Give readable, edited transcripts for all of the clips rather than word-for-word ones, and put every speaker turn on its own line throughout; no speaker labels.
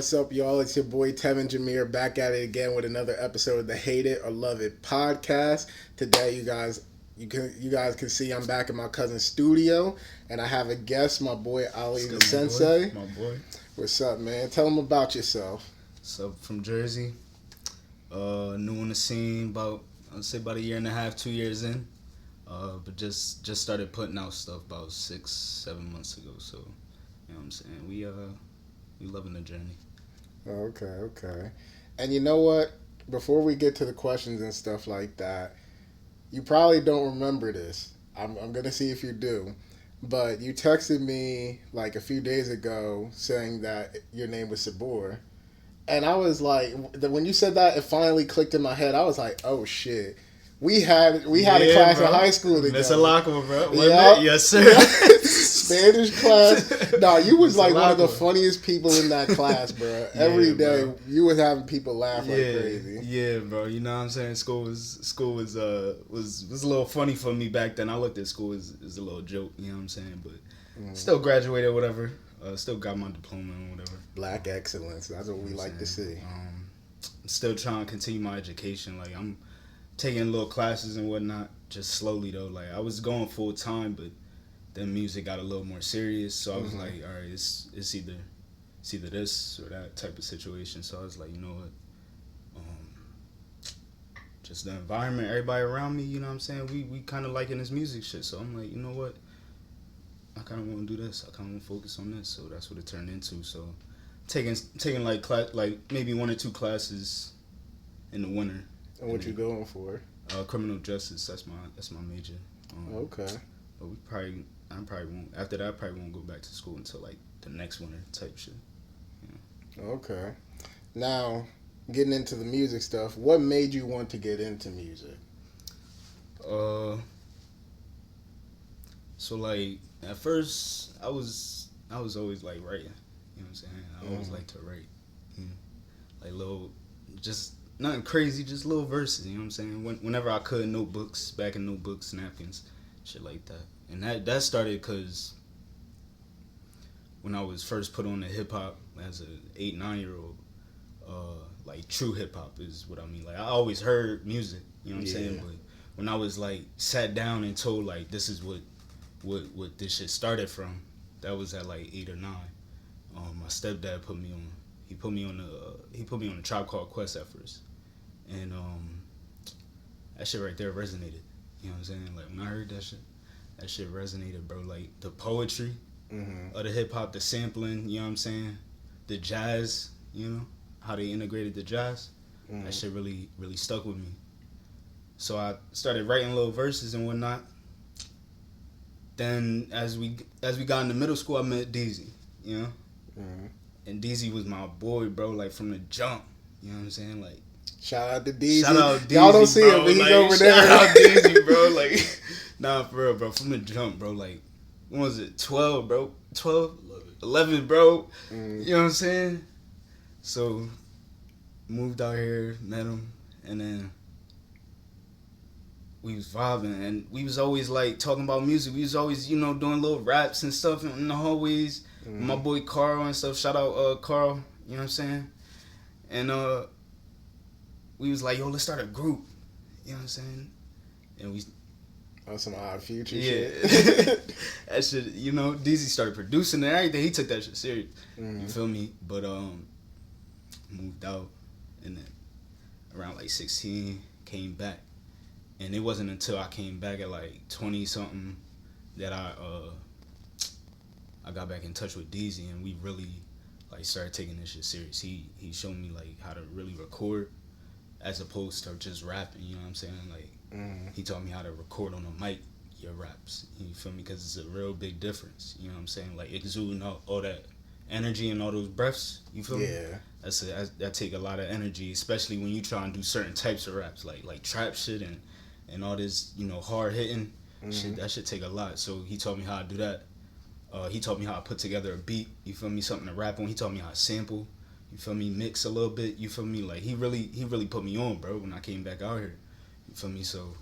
What's up, y'all? It's your boy Tevin Jameer back at it again with another episode of the Hate It or Love It podcast. Today, you guys can see I'm back in my cousin's studio, and I have a guest, my boy Ali the Sensei.
My boy.
What's up, man? Tell him about yourself.
What's up, from Jersey? New on the scene, I'd say about a year and a half, 2 years in. But just started putting out stuff about 6-7 months ago. So, you know what I'm saying? We loving the journey.
Okay. And you know what? Before we get to the questions and stuff like that, you probably don't remember this. I'm going to see if you do. But you texted me like a few days ago saying that your name was Sabor. And I was like, when you said that, it finally clicked in my head. I was like, oh shit. We had a class in high school together.
That's a locker, bro.
Yeah.
Yes, sir.
Spanish class. No, you was like one of the funniest people in that class, bro. Every day bro. You was having people laugh like crazy.
Yeah, bro. You know what I'm saying? School was a little funny for me back then. I looked at school as a little joke. You know what I'm saying? But still graduated, whatever. Still got my diploma and whatever.
Black excellence. That's what we like to see.
Still trying to continue my education. Like I'm taking little classes and whatnot, just slowly though. Like I was going full time, but then music got a little more serious. So I was like, all right, it's either this or that type of situation. So I was like, you know what? Just the environment, everybody around me, you know what I'm saying? We kind of liking this music shit. So I'm like, you know what? I kind of want to do this. I kind of want to focus on this. So that's what it turned into. So taking like maybe 1 or 2 classes in the winter.
And what you going for?
Criminal justice. That's my major.
Okay. But
I probably won't. After that, I probably won't go back to school until like the next winter type shit. Yeah.
Okay. Now, getting into the music stuff, what made you want to get into music?
So like at first, I was always like writing. You know what I'm saying? I always liked to write. Like little, just nothing crazy, just little verses. You know what I'm saying? Whenever I could, back in notebooks, napkins, shit like that. And that started because when I was first put on to hip hop as a 8-9-year-old, like true hip hop is what I mean. Like I always heard music, you know what I'm saying? But when I was like sat down and told like this is what this shit started from, that was at like 8 or 9. My stepdad put me on. He put me on the Tribe Called Quest at first, and that shit right there resonated. You know what I'm saying? Like when I heard that shit resonated, bro. Like the poetry of the hip hop, the sampling. You know what I'm saying? The jazz. You know how they integrated the jazz. That shit really really stuck with me. So I started writing little verses and whatnot. Then as we got into middle school, I met Deezy. You know. And Deezy was my boy, bro, like from the jump. You know what I'm saying? Like,
shout out to Deezy.
Y'all
don't see him, but he's
like,
over there.
Shout out Deezy, bro. Like, nah, for real, bro. From the jump, bro. Like, when was it? 12, bro. 12, 11, bro. You know what I'm saying? So, moved out here, met him, and then we was vibing, and we was always like talking about music. We was always, you know, doing little raps and stuff in the hallways. My boy Carl and stuff. Shout out Carl. You know what I'm saying? And we was like, yo, let's start a group. You know what I'm saying? And we.
That's some Odd Future shit.
That shit, you know, Deezy started producing and everything. He took that shit serious. You feel me? But moved out, and then around like 16, came back. And it wasn't until I came back at like 20 something that I got back in touch with Deezy, and we really like started taking this shit serious. He showed me like how to really record as opposed to just rapping. You know what I'm saying? Like he taught me how to record on a mic your raps. You feel me? Because it's a real big difference. You know what I'm saying? Like exuding all that energy and all those breaths. You feel me? Yeah. That take a lot of energy, especially when you try and do certain types of raps, like trap shit and all this, you know, hard hitting shit. That shit take a lot. So he taught me how to do that. He taught me how to put together a beat, you feel me, something to rap on. He taught me how to sample, you feel me, mix a little bit, you feel me. Like he really put me on, bro, when I came back out here, you feel me. So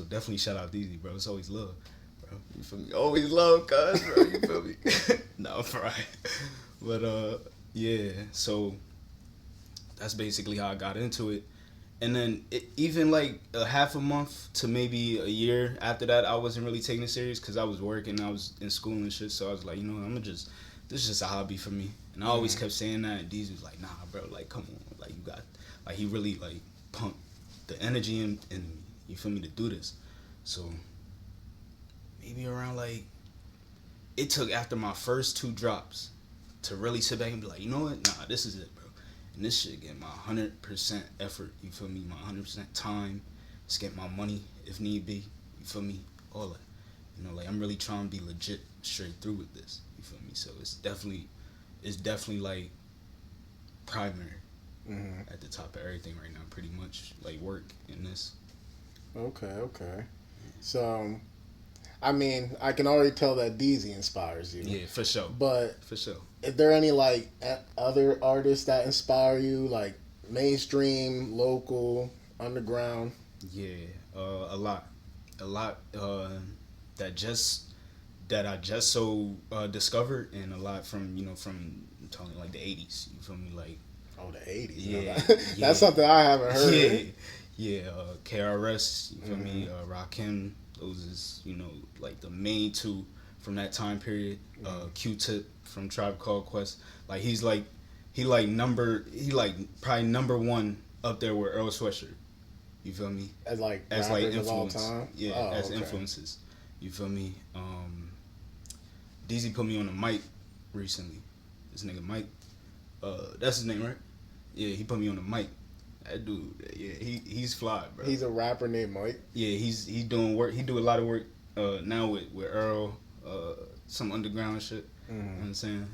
definitely shout out Deezy, bro. It's always love, bro. You feel me? Always love, cuz, bro. You feel me? No, right. But yeah. So that's basically how I got into it. And then even like a half a month to maybe a year after that, I wasn't really taking it serious because I was working, I was in school and shit. So I was like, you know, this is just a hobby for me. And I always kept saying that. And Deezy was like, nah, bro, like, come on, like, you got, like, he really like pumped the energy in me. You feel me, to do this. So maybe around like, it took after my first 2 drops to really sit back and be like, you know what, nah, this is it, bro. And this shit get my 100% effort, you feel me, my 100% time. It's get my money if need be, you feel me, all that. You know, like, I'm really trying to be legit straight through with this, you feel me. So it's definitely like primary at the top of everything right now, pretty much, like work in this.
Okay. So, I mean, I can already tell that Deezy inspires you.
Yeah, for sure.
But
for sure.
Is there any like other artists that inspire you, like mainstream, local, underground?
Yeah, a lot that I just so discovered, and a lot from from I'm telling you, like the 80s. You feel me, like
Oh, the 80s.
Yeah,
That's something I haven't heard.
Yeah. KRS. You feel me? Rakim. Those is like the main 2 from that time period. Q-Tip from Tribe Called Quest. Like he like probably number 1 up there with Earl Sweatshirt. You feel me?
As like
influence.
of all time?
Yeah, as influences. You feel me? Deezy put me on the mic recently. This nigga Mike. That's his name, right? Yeah, he put me on the mic. That dude, yeah, he's fly, bro.
He's a rapper named Mike.
Yeah, he's doing work. He do a lot of work now with Earl, some underground shit. You know what I'm saying?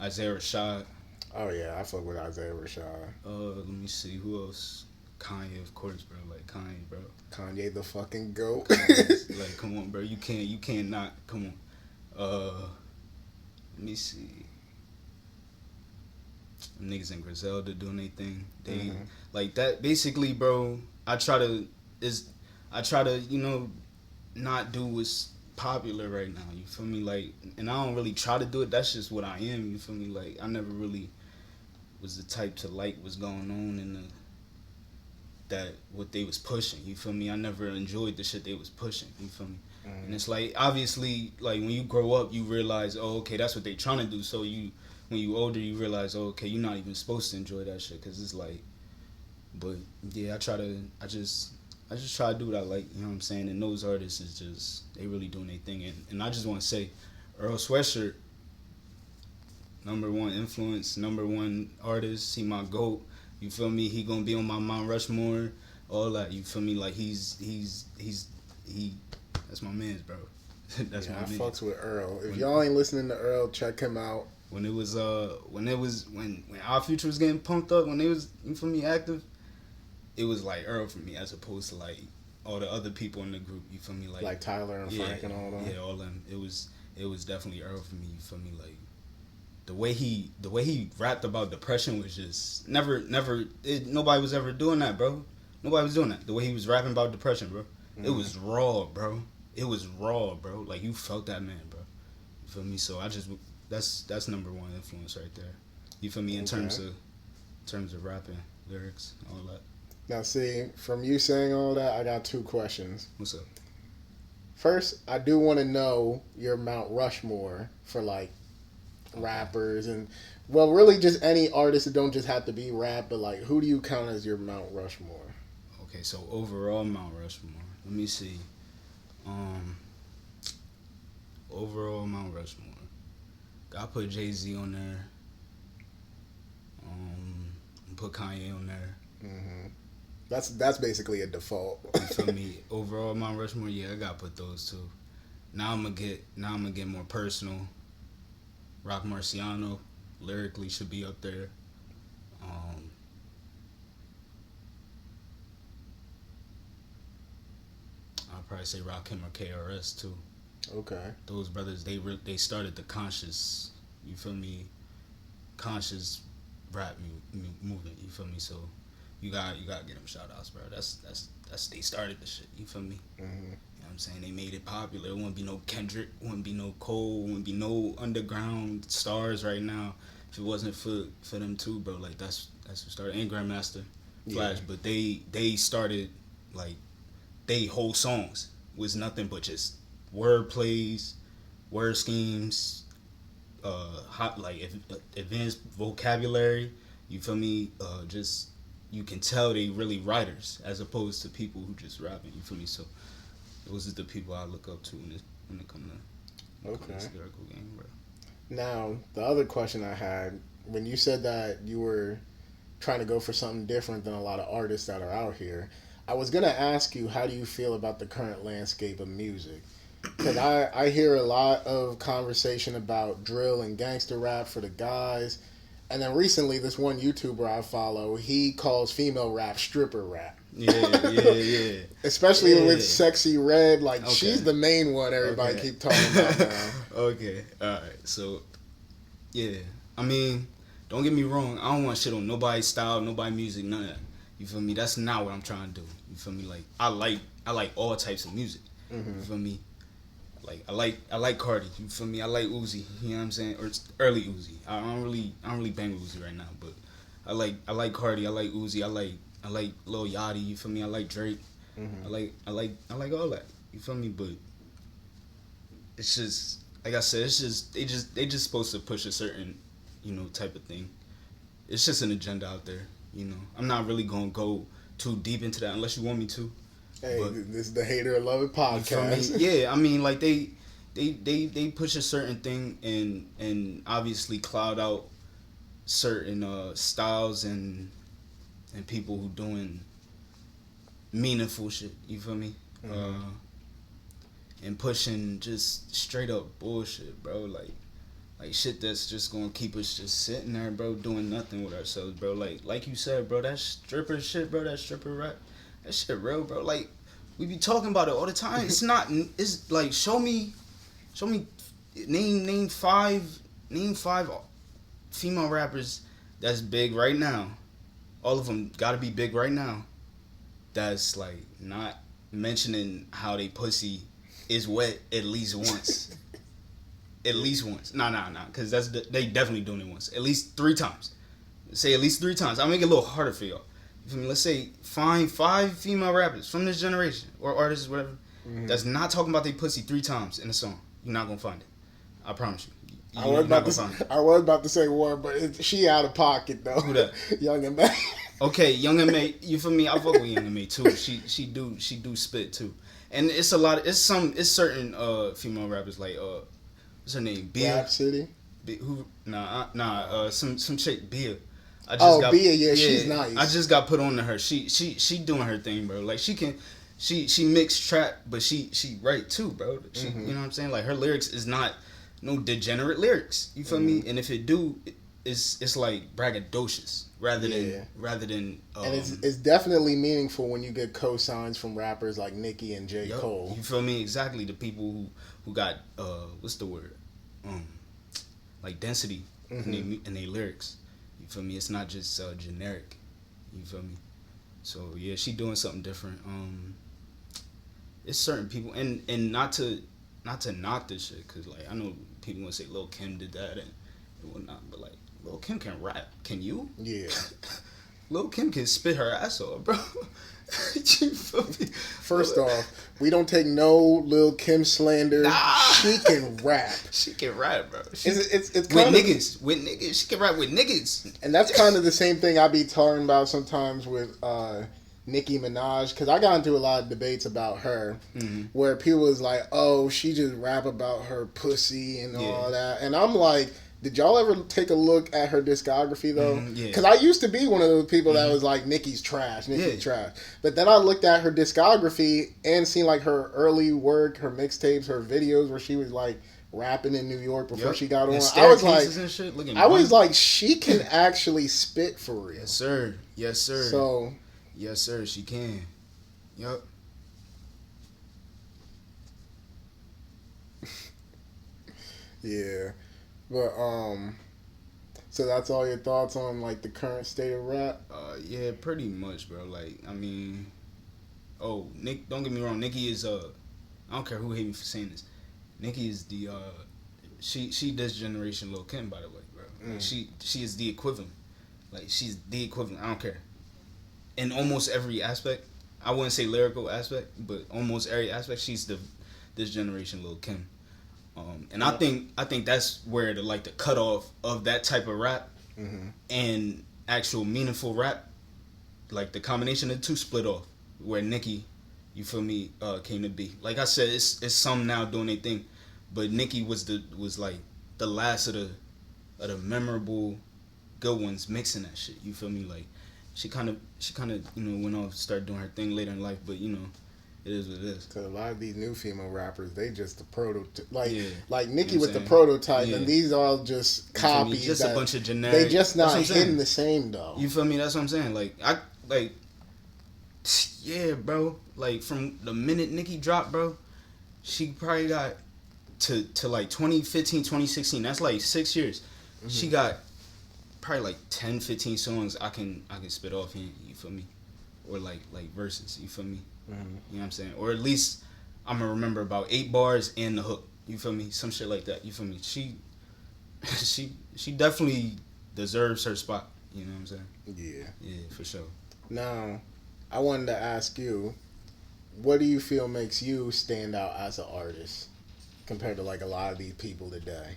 Isaiah Rashad.
Oh yeah, I fuck with Isaiah Rashad.
Let me see who else. Kanye, of course, bro. Like Kanye, bro.
Kanye the fucking goat.
Like, come on, bro. You can't not. Come on. Let me see. Them niggas in Griselda doing their thing. They like that. Basically, bro. I try to not do what's popular right now. You feel me? Like, and I don't really try to do it. That's just what I am. You feel me? Like, I never really was the type to like what's going on in what they was pushing. You feel me? I never enjoyed the shit they was pushing. You feel me? And it's like, obviously, like when you grow up, you realize, oh, okay, that's what they trying to do. So when you older, you realize, oh, okay, you're not even supposed to enjoy that shit, because it's like, but yeah, I just try to do what I like, you know what I'm saying? And those artists is just, they really doing their thing. And I just want to say, Earl Sweatshirt, number 1 influence, number 1 artist, he my GOAT, you feel me? He gonna be on my Mount Rushmore, all that, you feel me? Like, he's that's my man's, bro. That's my
I
man.
fucks with Earl. If y'all ain't listening to Earl, check him out.
When Our Future was getting pumped up, when they was, you feel me, active, it was like Earl for me, as opposed to like all the other people in the group. You feel me, like
Tyler and Frank and all them.
Yeah, all them. It was definitely Earl for me. You feel me, like the way he rapped about depression was just never. Nobody was ever doing that, bro. Nobody was doing that. The way he was rapping about depression, bro. It was raw, bro. It was raw, bro. Like, you felt that man, bro. You feel me? So that's number 1 influence right there. You feel me? In terms of rapping, lyrics, all that.
Now, see, from you saying all that, I got 2 questions.
What's up?
First, I do want to know your Mount Rushmore for like rappers and, well, really just any artist. That don't just have to be rap, but like, who do you count as your Mount Rushmore?
Okay, so overall Mount Rushmore. Let me see. Overall Mount Rushmore. I put Jay-Z on there. Put Kanye on there.
That's basically a default.
You feel me? Overall Mount Rushmore, yeah, I gotta put those 2. Now I'm gonna get more personal. Rock Marciano, lyrically, should be up there. I'll probably say Rakim or KRS too.
Okay.
Those brothers, they started the conscious, you feel me, conscious rap movement. You feel me? So you gotta get them shout outs, bro. That's they started the shit. You feel me? You know what I'm saying? They made it popular. It wouldn't be no Kendrick, wouldn't be no Cole, wouldn't be no underground stars right now if it wasn't for them too, bro, like that's what started. And Grandmaster Flash,
Yeah.
but they started like they whole songs was nothing but just word plays, word schemes, hot like advanced vocabulary. You feel me? Just you can tell they really writers as opposed to people who just rapping. You feel me? So those are the people I look up to when it comes to this lyrical game, bro.
Now, the other question I had, when you said that you were trying to go for something different than a lot of artists that are out here, I was going to ask you, how do you feel about the current landscape of music? Because I hear a lot of conversation about drill and gangster rap for the guys. And then recently, this one YouTuber I follow, he calls female rap stripper rap.
Yeah.
Especially with Sexy Red, like
Okay.
she's the main one everybody keep talking about now.
Okay, alright. So, yeah. I mean, don't get me wrong. I don't want shit on nobody's style, nobody's music, none of that. You feel me? That's not what I'm trying to do. You feel me? Like I like all types of music.
Mm-hmm.
You feel me? Like I like Cardi. You feel me? I like Uzi. You know what I'm saying? Or it's early Uzi. I don't really bang with Uzi right now, but I like Cardi. I like Uzi. I like Lil Yachty. You feel me? I like Drake.
Mm-hmm.
I like all that. You feel me? But it's just like I said. It's just they just supposed to push a certain type of thing. It's just an agenda out there. I'm not really gonna go too deep into that unless you want me to.
Hey,
But,
this is the Hater Love It podcast.
yeah, I mean, like they push a certain thing and obviously cloud out certain styles and people who doing meaningful shit. You feel me?
Mm-hmm.
And pushing just straight up bullshit, bro. Like shit that's just gonna keep us just sitting there, bro, doing nothing with ourselves, bro. Like you said, bro, that stripper shit, bro, that stripper rap, that shit real, bro. Like we be talking about it all the time. It's not. It's like show me, name five female rappers that's big right now. All of them gotta be big right now. That's like not mentioning how they pussy is wet at least once. At least once. Nah. Because they definitely doing it once. At least 3 times. Say at least 3 times. I'll make it a little harder for y'all. You feel me? Let's say find 5 female rappers from this generation or artists, whatever, that's not talking about their pussy 3 times in a song. You're not gonna find it. I promise you.
I was about to say one, but she out of pocket though.
Who that?
Young and May.
Okay, Young and May. You feel me? I fuck with Young and May too. She do spit too. And it's a lot. It's certain female rappers like what's her name? Bia.
Rap City.
Some chick Bia.
Bia, yeah, she's nice.
I just got put on to her. She doing her thing, bro. Like she mixed trap, but she write too, bro. You know what I'm saying? Like her lyrics is not no degenerate lyrics. You feel me? And if it do, it's like braggadocious rather than.
And it's definitely meaningful when you get cosigns from rappers like Nicki and J. Cole.
You feel me? Exactly. The people who got what's the word? Like density in their lyrics. You feel me? It's not just generic. You feel me? So yeah, she doing something different. It's certain people, and not to knock this shit, cause like I know people want to say Lil Kim did that and whatnot, but like Lil Kim can rap. Can you?
Yeah.
Lil Kim can spit her ass off, bro. You feel me?
First off, we don't take no Lil Kim slander.
Nah.
She can rap.
She can rap, bro.
It's
with
kind
niggas. With niggas. She can rap with niggas.
And that's kind of the same thing I be talking about sometimes with Nicki Minaj, because I got into a lot of debates about her, where people was like, "Oh, she just rap about her pussy and all that," and I'm like, did y'all ever take a look at her discography though? Because I used to be one of those people that was like, Nicki's trash, trash. But then I looked at her discography and seen like her early work, her mixtapes, her videos where she was like rapping in New York before she got on. I was like, she can actually spit for real.
Yes, sir. Yes, sir.
So,
yes, sir. She can. Yup.
Yeah. But so that's all your thoughts on like the current state of rap?
Yeah, pretty much, bro. Like, I mean, Nick. Don't get me wrong. Nicki is I don't care who hate me for saying this. Nicki is the she this generation Lil Kim, by the way, bro. Like she is the equivalent. Like she's the equivalent. I don't care. In almost every aspect, I wouldn't say lyrical aspect, but almost every aspect, she's this generation Lil' Kim. And I think that's where the cutoff of that type of rap and actual meaningful rap, like the combination of the two split off. Where Nicki, you feel me, came to be. Like I said, it's some now doing their thing, but Nicki was like the last of the memorable good ones mixing that shit. You feel me? Like she kind of went off, started doing her thing later in life, but it is what it is.
Cause a lot of these new female rappers, they just the prototype. Like Nicki
you know
was the prototype,
yeah.
and these all just copies.
Just a bunch of generic.
They just not hitting the same though.
You feel me? That's what I'm saying. Yeah, bro. Like from the minute Nicki dropped, bro, she probably got to like 2015, 2016. That's like 6 years. She got probably like 10, 15 songs I can spit off here. You feel me? Or like verses. You feel me? You know what I'm saying? Or at least I'm gonna remember about 8 bars and the hook. You feel me? Some shit like that. You feel me? She definitely deserves her spot. You know what I'm saying?
Yeah.
Yeah, for sure.
Now, I wanted to ask you, what do you feel makes you stand out as an artist compared to like a lot of these people today?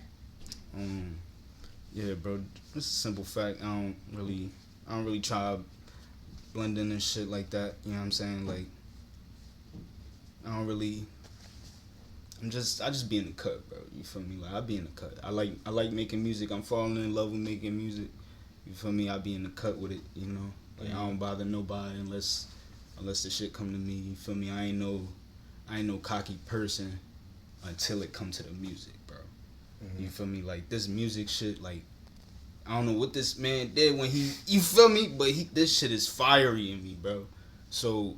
Yeah, bro. It's a simple fact. I don't really try to blend in and shit like that. You know what I'm saying? Like, I just be in the cut, bro. You feel me? Like I be in the cut. I like making music. I'm falling in love with making music. You feel me? I be in the cut with it. You know, like I don't bother nobody unless the shit come to me. You feel me? I ain't no cocky person until it come to the music, bro. You feel me? Like this music shit, like I don't know what this man did when you feel me? But this shit is fiery in me, bro. So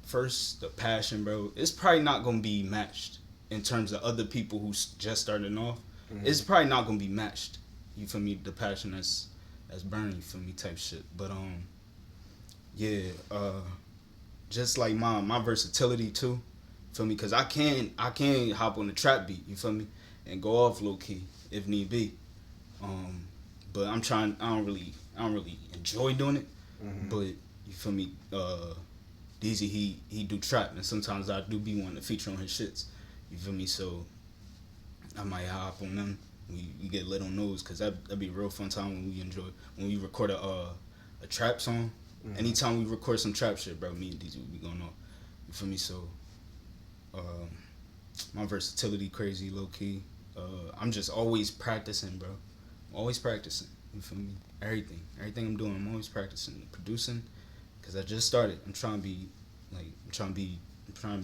first, the passion, bro, it's probably not gonna be matched in terms of other people who's just starting off. It's probably not gonna be matched. You feel me? The passion that's burning, you feel me? Type shit. But yeah, just like my versatility too. Feel me? Cause I can hop on the trap beat. You feel me? And go off low key if need be. But I don't really enjoy doing it. But you feel me? Deezy he do trap, and sometimes I do be wanting to feature on his shits. You feel me? So I might hop on them. We get lit on those, cause that'd be a real fun time when we record a trap song. Anytime we record some trap shit, bro, me and Deezy will be going on. You feel me? So my versatility crazy, low key. I'm just always practicing, bro. Always practicing. You feel me? Everything I'm doing, I'm always practicing. Producing, cause I just started. I'm trying to be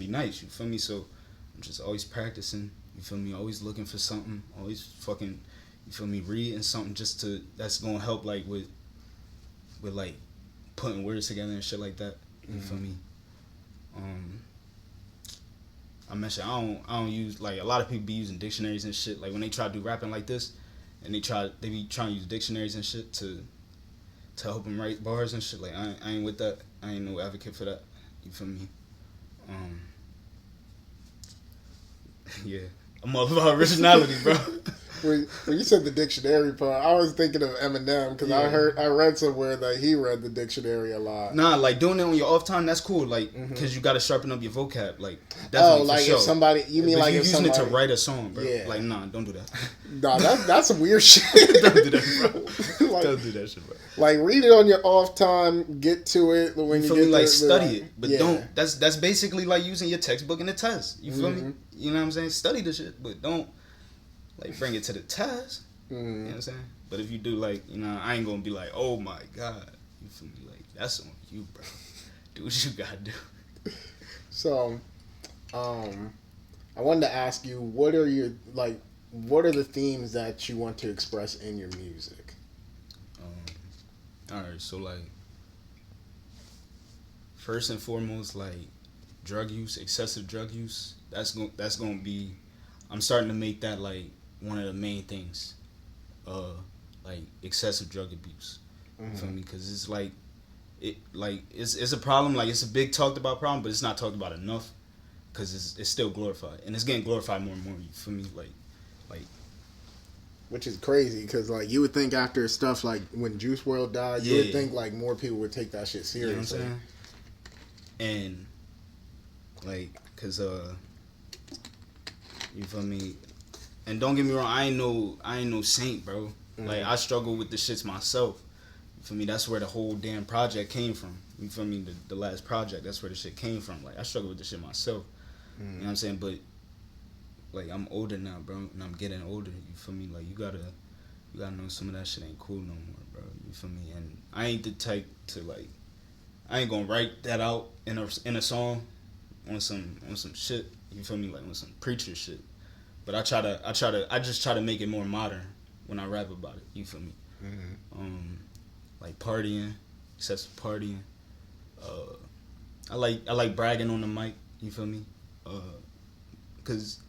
nice. You feel me? So I'm just always practicing. You feel me? Always looking for something. Always fucking, you feel me? Reading something that's gonna help like with like putting words together and shit like that. You feel me? I mentioned I don't use, like, a lot of people be using dictionaries and shit. Like when they try to do rapping like this, and they be trying to use dictionaries and shit to help them write bars and shit. Like I ain't with that. I ain't no advocate for that. You feel me? Yeah, I'm all about originality, bro.
When you said the dictionary part, I was thinking of Eminem, because I read somewhere that he read the dictionary a lot.
Nah, like doing it on your off time, that's cool. Like, because you got to sharpen up your vocab. Like, definitely.
Oh, like
for
if somebody, you mean like
you're
if
using
somebody,
it to write a song, bro?
Yeah.
Like, nah, don't do that.
Nah, that's some weird shit.
Don't do that, bro.
Like,
don't do that shit, bro.
Like, read it on your off time, get to it when you
feel
get
me? Like,
to
study it, but
yeah.
don't. That's basically like using your textbook in the test. You feel me? You know what I'm saying? Study the shit, but don't like bring it to the test. You know what I'm saying? But if you do, like, you know, I ain't gonna be like, oh my god, you feel me? Like, that's on you, bro. Do what you gotta do.
So, I wanted to ask you, what are the themes that you want to express in your music?
All right, so like, first and foremost, like, drug use, excessive drug use. That's gonna be. I'm starting to make that like one of the main things. Like excessive drug abuse. You feel me? Because it's like, it's a problem. Like, it's a big talked about problem, but it's not talked about enough. Because it's still glorified, and it's getting glorified more and more. You feel me? Like
Which is crazy because like you would think after stuff like when Juice WRLD died, you would think like more people would take that shit seriously.
You know what I'm saying? And like, cause you feel me? And don't get me wrong, I ain't no saint, bro. Mm-hmm. Like I struggle with the shits myself. You feel me? That's where the whole damn project came from. You feel me? The last project, that's where the shit came from. Like I struggle with the shit myself. Mm-hmm. You know what I'm saying? But like I'm older now, bro, and I'm getting older. You feel me? Like you gotta know some of that shit ain't cool no more, bro. You feel me? And I ain't the type to like, I ain't gonna write that out in a song on some shit. You feel me? Like on some preacher shit. But I just try to make it more modern when I rap about it. You feel me? Mm-hmm. Like partying, excessive partying. I like bragging on the mic. You feel me? Cause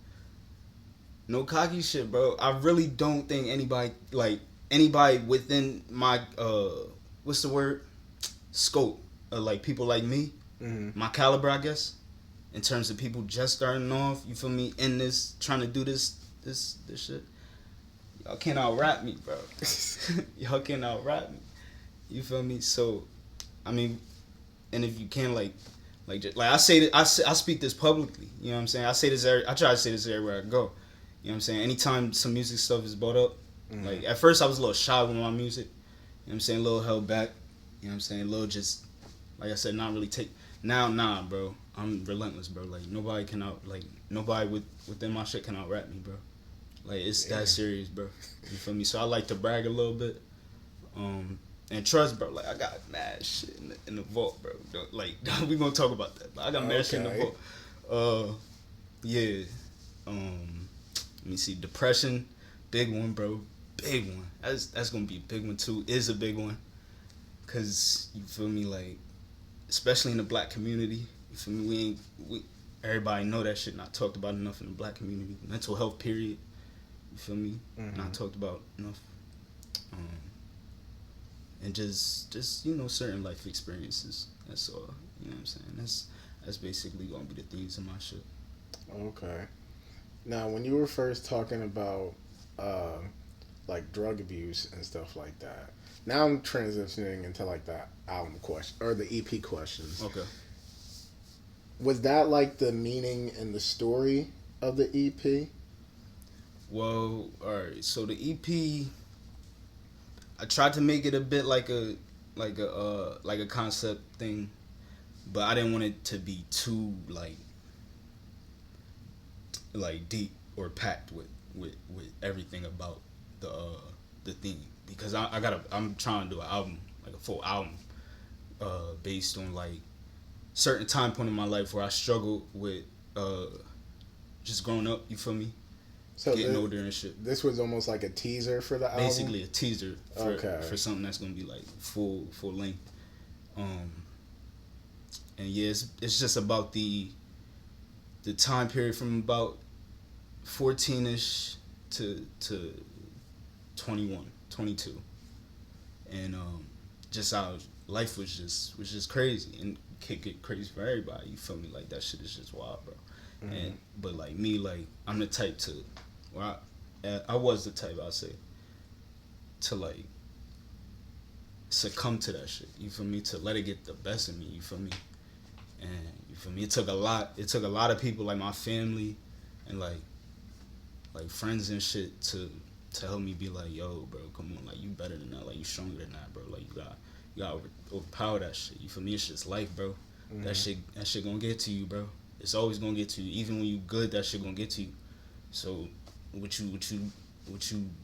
no cocky shit, bro. I really don't think anybody within my what's the word? Scope. Like people like me, my caliber, I guess. In terms of people just starting off, you feel me, in this, trying to do this shit. Y'all can't out-rap me, bro. Y'all can't out-rap me. You feel me? So, I mean, and if you can, I speak this publicly. You know what I'm saying? I try to say this everywhere I go. You know what I'm saying? Anytime some music stuff is brought up, like, at first I was a little shy with my music. You know what I'm saying? A little held back. You know what I'm saying? A little just, like I said, not really take. Now, nah, bro. I'm relentless, bro. Like nobody within my shit can out rap me, bro. Like it's that serious, bro. You feel me? So I like to brag a little bit, and trust, bro. Like I got mad shit in the vault, bro. Like we gonna talk about that. But I got mad shit in the vault. Yeah. Let me see. Depression, big one, bro. Big one. That's gonna be a big one too. Is a big one, cause you feel me, like. Especially in the black community, you feel me? Everybody know that shit not talked about enough in the black community. Mental health, period. You feel me? Not talked about enough. And just certain life experiences. That's all. You know what I'm saying? That's basically gonna be the themes of my shit.
Okay. Now, when you were first talking about like drug abuse and stuff like that. Now I'm transitioning into like the album question or the EP questions.
Okay.
Was that like the meaning and the story of the EP?
Well, alright. So the EP, I tried to make it a bit like a concept thing, but I didn't want it to be too like deep or packed with everything about the theme. Because I'm trying to do an album, like a full album, based on like certain time point in my life where I struggled with just growing up. You feel me? So getting older and shit.
This was almost like a teaser for the album.
Basically a teaser for something that's gonna be like full length. And yeah, it's just about the time period from about 14ish to 21. 22, and just how life was just crazy and could get crazy for everybody. You feel me? Like that shit is just wild, bro. And but like me, like I'm the type to, well, I was the type, I'll say, to like succumb to that shit. You feel me? To let it get the best of me. You feel me? And you feel me? It took a lot of people, like my family and like friends and shit to help me be like, yo, bro, come on, like you better than that, like you stronger than that, bro. Like you got overpower that shit. You feel me? It's just life, bro. That shit gonna get to you, bro. It's always gonna get to you. Even when you good, that shit gonna get to you. So what you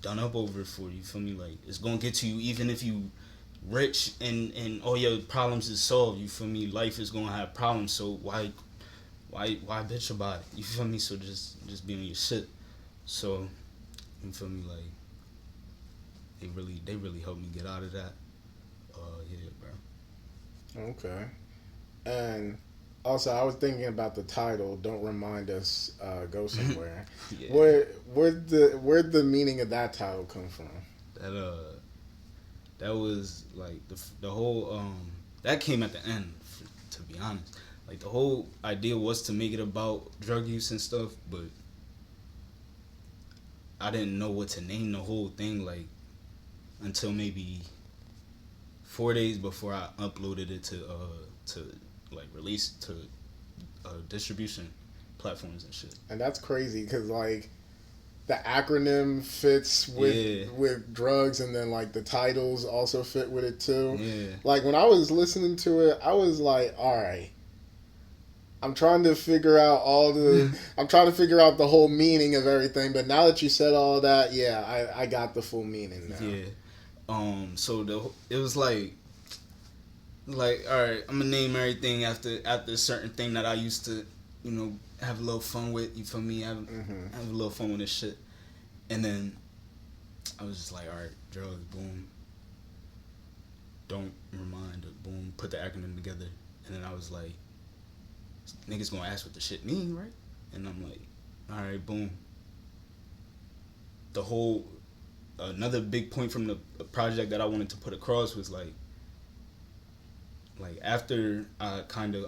done up over for? You feel me? Like it's gonna get to you even if you rich and all your problems is solved. You feel me? Life is gonna have problems. So why bitch about it? You feel me? So just be on your shit. So you feel me? Like they really helped me get out of that. Yeah, bro.
Okay. And also, I was thinking about the title. Don't remind us. Go somewhere. Yeah. Where'd the meaning of that title come from?
That was like the whole that came at the end. To be honest, like the whole idea was to make it about drug use and stuff, but I didn't know what to name the whole thing like until maybe 4 days before I uploaded it to like release to distribution platforms and shit.
And that's crazy because like the acronym fits with drugs, and then like the titles also fit with it too.
Yeah.
Like when I was listening to it, I was like, all right, I'm trying to figure out I'm trying to figure out the whole meaning of everything. But now that you said all that, yeah, I got the full meaning now.
Yeah. So it was like all right, I'm gonna name everything after a certain thing that I used to, have a little fun with. You feel me? Have a little fun with this shit. And then I was just like, all right, drugs, boom. Don't remind, boom. Put the acronym together. And then I was like, niggas gonna ask what the shit mean, right? And I'm like, all right, boom. The whole another big point from the project that I wanted to put across was like after I kind of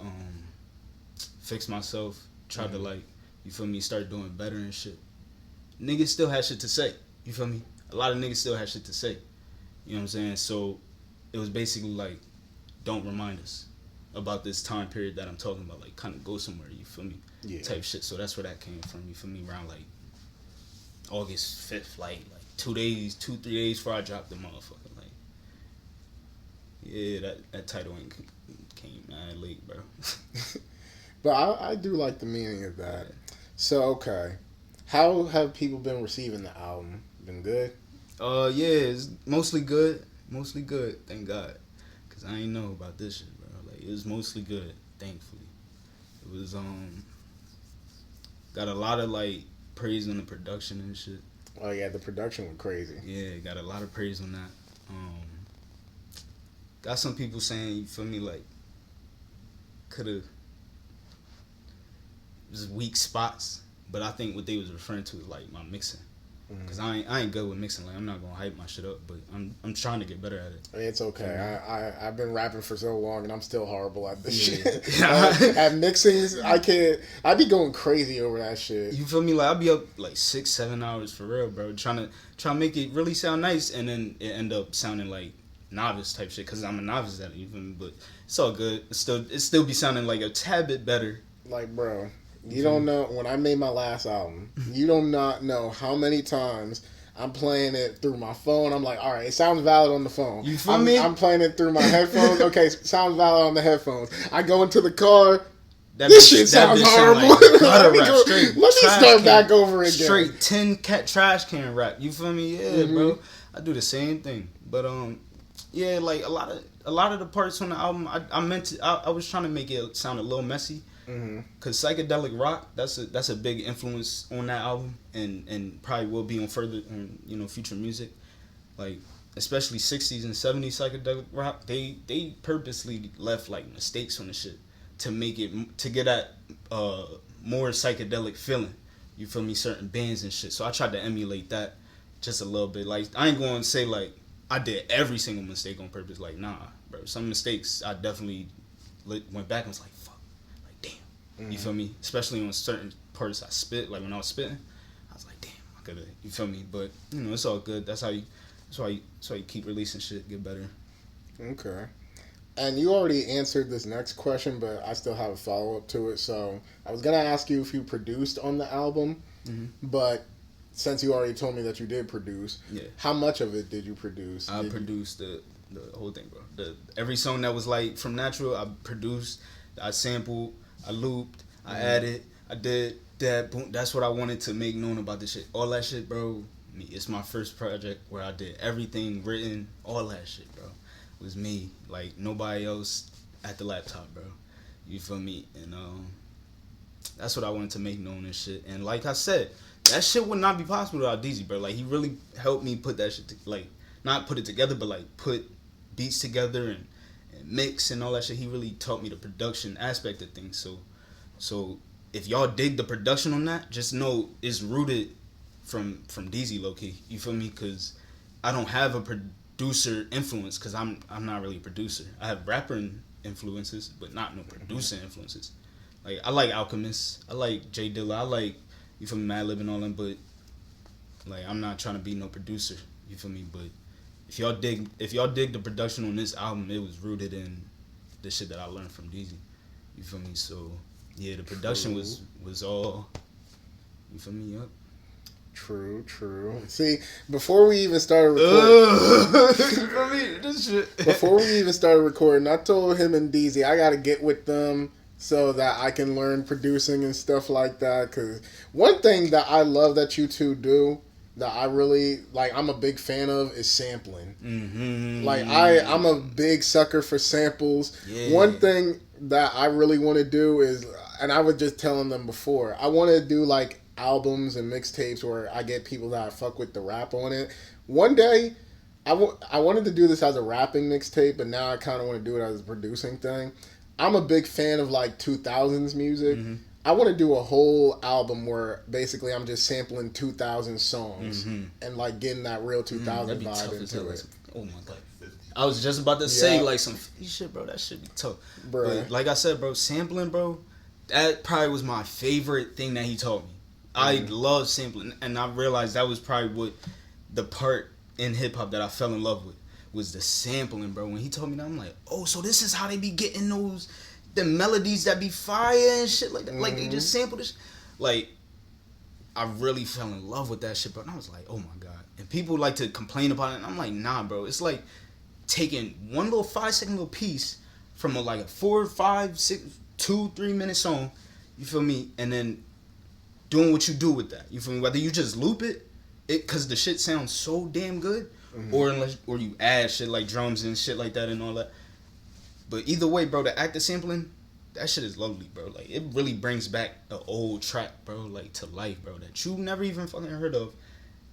fixed myself, tried to like, you feel me, start doing better and shit. Niggas still had shit to say. You feel me? A lot of niggas still had shit to say. You know what I'm saying? So it was basically like, don't remind us about this time period that I'm talking about. Like, kind of go somewhere. You feel me?
Yeah.
Type shit. So that's where that came from. You feel me? Around like August 5th, like 2-3 days before I dropped the motherfucker. Like, yeah, that title came mad late, bro.
But I do like the meaning of that. Yeah. So, okay. How have people been receiving the album? Been good?
Yeah, it's mostly good. Mostly good, thank God. Because I ain't know about this shit, bro. Like, it was mostly good, thankfully. It was, got a lot of, like, praise on the production and shit.
Oh, yeah, the production was crazy.
Yeah, got a lot of praise on that. Got some people saying, you feel me, like, could've just weak spots, but I think what they was referring to is like my mixing, because I ain't good with mixing. Like, I'm not gonna hype my shit up, but I'm trying to get better at it.
It's okay. I've been rapping for so long and I'm still horrible at this shit.
Yeah.
At mixings, I be going crazy over that shit.
You feel me? Like, I'll be up like 6-7 hours for real, bro, trying to make it really sound nice, and then it end up sounding like novice type shit, because I'm a novice at it. You feel me? But it's all good. It still be sounding like a tad bit better.
Like, bro, you don't know, when I made my last album, you do not know how many times I'm playing it through my phone. I'm like, all right, it sounds valid on the phone.
You feel me?
I'm playing it through my headphones. Okay, sounds valid on the headphones. I go into the car. This shit sounds horrible. Let me start back over again.
Straight 10 trash can rap. You feel me? Yeah, bro. I do the same thing. But yeah, like a lot of the parts on the album, I was trying to make it sound a little messy. Cause psychedelic rock, that's a big influence on that album, and probably will be on further, future music, like especially 60s and 70s psychedelic rock. They purposely left like mistakes on the shit to make it, to get at more psychedelic feeling. You feel me? Certain bands and shit. So I tried to emulate that just a little bit. Like, I ain't going to say like I did every single mistake on purpose. Like, nah, bro. Some mistakes I definitely went back and was like, fuck. You feel me? Especially on certain parts I spit. Like when I was spitting, I was like, damn, I coulda. You feel me? But it's all good. That's why you keep releasing shit, get better.
Okay. And you already answered this next question, but I still have a follow up to it. So I was gonna ask you if you produced on the album, but since you already told me that you did produce, how much of it did you produce?
I produced the whole thing, bro. Every song that was like from Natural, I produced. I sampled. I looped, I added, I did that. Boom, that's what I wanted to make known about this shit. All that shit, bro. It's my first project where I did everything written. All that shit, bro. It was me. Like nobody else at the laptop, bro. You feel me? And that's what I wanted to make known and shit. And like I said, that shit would not be possible without Deezy, bro. Like, he really helped me put that shit not put it together, but like put beats together and mix and all that shit. He really taught me the production aspect of things. So if y'all dig the production on that, just know it's rooted from Deezy, low key. You feel me? Because I don't have a producer influence, because I'm not really a producer. I have rapper influences, but not no producer influences. Like, I like Alchemist, I like J Dilla, I like, you feel me, Madlib and all them, but Like, I'm not trying to be no producer. You feel me? But if y'all dig the production on this album, it was rooted in the shit that I learned from Deezy. You feel me? So yeah, the production was all. You feel me? Yup.
True. See, before we even started recording, before we even started recording, I told him and Deezy I gotta get with them so that I can learn producing and stuff like that. Cause one thing that I love that you two do that I really like, I'm a big fan of is sampling.
Mm-hmm.
Like I'm a big sucker for samples.
Yeah.
One thing that I really want to do is, and I was just telling them before, I want to do like albums and mixtapes where I get people that I fuck with the rap on it. One day, I wanted to do this as a rapping mixtape, but now I kind of want to do it as a producing thing. I'm a big fan of like 2000s music.
Mm-hmm.
I want to do a whole album where basically I'm just sampling 2000 songs and like getting that real 2000 vibe into it.
Oh my god. I was just about to say like some shit, bro. That should be tough.
Bro.
But like I said, bro, sampling, bro, that probably was my favorite thing that he taught me. I love sampling, and I realized that was probably what the part in hip hop that I fell in love with was the sampling, bro. When he told me that, I'm like, oh, so this is how they be getting the melodies that be fire and shit like that. Like they just sample this. Like, I really fell in love with that shit, bro. And I was like, oh my god. And people like to complain about it, and I'm like, nah, bro. It's like taking one little 5-second little piece from like a 4, 5, 6, 2, 3 minute song. You feel me? And then doing what you do with that. You feel me? Whether you just loop it because the shit sounds so damn good, or you add shit like drums and shit like that and all that. But either way, bro, the active sampling, that shit is lovely, bro. Like, it really brings back an old track, bro, like to life, bro, that you never even fucking heard of.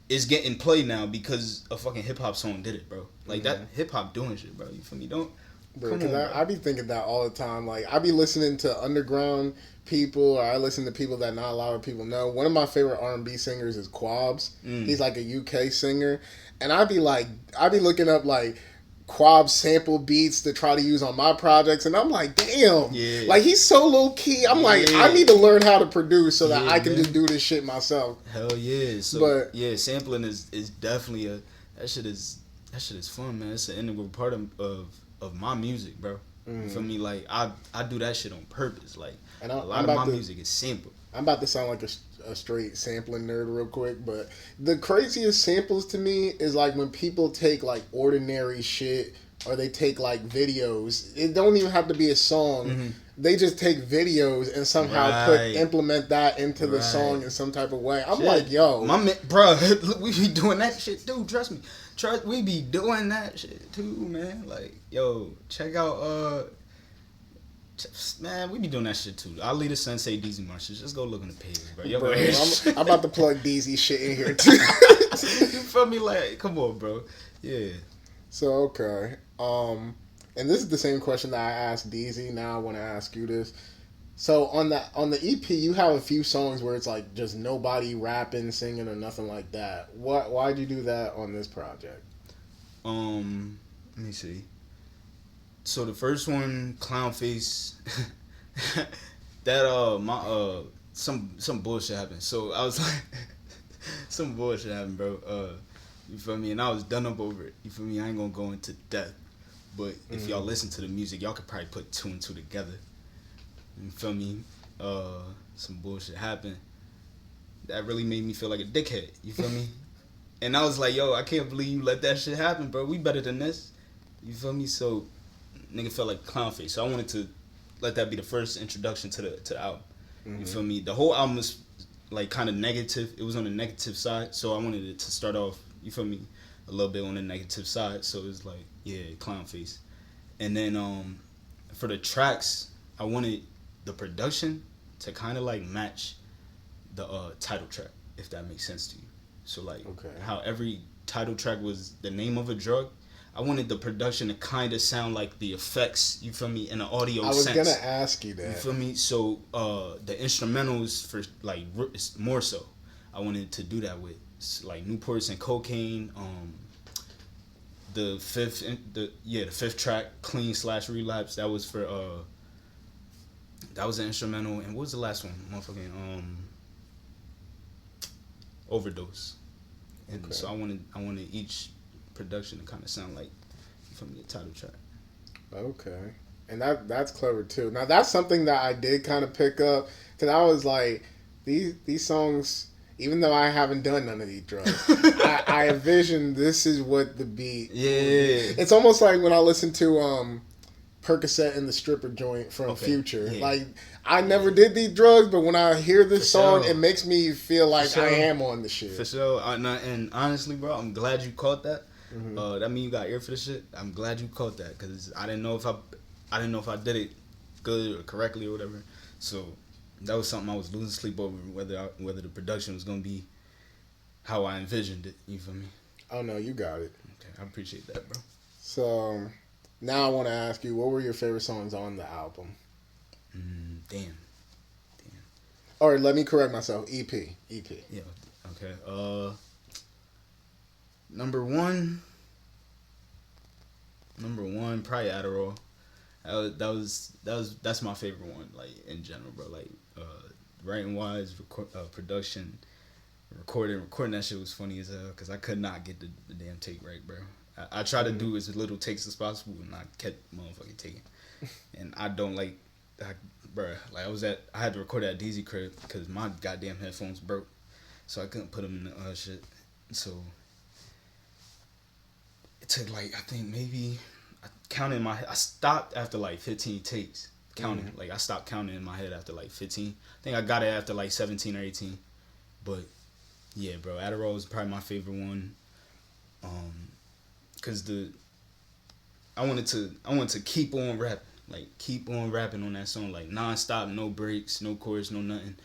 Is getting played now because a fucking hip hop song did it, bro. Like that hip hop doing shit, bro. You feel me? Don't.
Bro, because I be thinking that all the time. Like, I be listening to underground people, or I listen to people that not a lot of people know. One of my favorite R&B singers is Quabs. He's like a UK singer. And I be looking up, like, Quabs sample beats to try to use on my projects. And I'm like, damn. Yeah. Like, he's so low-key. I'm like, I need to learn how to produce so that I can just do this shit myself.
Hell yeah. So, yeah, sampling is definitely that shit is fun, man. It's an integral part of my music, bro. You feel me? Like, I do that shit on purpose. Like, a lot of my music is sampled.
I'm about to sound like a straight sampling nerd real quick, but the craziest samples to me is like when people take like ordinary shit, or they take like videos. It don't even have to be a song. They just take videos and somehow implement that into the song in some type of way. I'm like, yo,
bro, we be doing that shit too. Trust me. We be doing that shit too, man. Like, yo, check out, man, we be doing that shit too. I'll leave the Sensei Deezy Marshall. Just go look on the page, bro. Yo,
bro, I'm about to plug Deezy shit in here too.
You feel me? Like, come on, bro. Yeah.
So, okay. And this is the same question that I asked Deezy. Now I want to ask you this. So on the EP, you have a few songs where it's like just nobody rapping, singing, or nothing like that. Why'd you do that on this project?
Let me see. So the first one, Clown Face, that some bullshit happened. So I was like, some bullshit happened, bro. You feel me? And I was done up over it. You feel me? I ain't gonna go into depth, but if y'all listen to the music, y'all could probably put 2 and 2 together. You feel me? Some bullshit happened. That really made me feel like a dickhead. You feel me? And I was like, yo, I can't believe you let that shit happen, bro. We better than this. You feel me? So, nigga felt like clown face. So I wanted to let that be the first introduction to the album. You feel me? The whole album was like kind of negative. It was on the negative side. So I wanted it to start off, you feel me, a little bit on the negative side. So it was like, yeah, clown face. And then for the tracks, I wanted the production to kind of like match the title track, if that makes sense to you. So like how every title track was the name of a drug, I wanted the production to kind of sound like the effects, you feel me, in an audio sense.
I was gonna ask you that.
You feel me? So the instrumentals for like more so, I wanted to do that with like Newports and Cocaine. The fifth track, Clean / Relapse, that was for that was an instrumental. And what was the last one? Motherfucking Overdose. And so I wanted each production to kind of sound like from the title track.
Okay, and that's clever too. Now that's something that I did kind of pick up because I was like, these songs, even though I haven't done none of these drugs, I envision this is what the beat.
Yeah,
it's almost like when I listen to Percocet and the Stripper joint from Future.
Yeah.
Like I never did these drugs, but when I hear this song,
sure.
it makes me feel like
For
I
sure.
am on the shit.
For sure. And honestly, bro, I'm glad you caught that.
Mm-hmm.
That mean you got ear for the shit. I'm glad you caught that because I didn't know if I did it good or correctly or whatever. So that was something I was losing sleep over whether the production was gonna be how I envisioned it. You feel me?
Oh no, you got it.
Okay, I appreciate that, bro.
So now I want to ask you, what were your favorite songs on the album?
Damn.
Or let me correct myself. EP.
Yeah. Okay. Number one, probably Adderall. That's my favorite one. Like in general, bro. Like writing wise, production, recording that shit was funny as hell because I could not get the damn take right, bro. I try to do as little takes as possible, and I kept motherfucking taking. And I don't like, bro. Like I had to record at Deezy crib because my goddamn headphones broke, so I couldn't put them in the shit. So it took like I think maybe I counted in my head. I stopped after like 15 takes counting. Like I stopped counting in my head after like 15. I think I got it after like 17 or 18. But yeah, bro, Adderall was probably my favorite one. Cause I wanted to keep on rapping on that song, like non-stop, no breaks, no chorus, no nothing,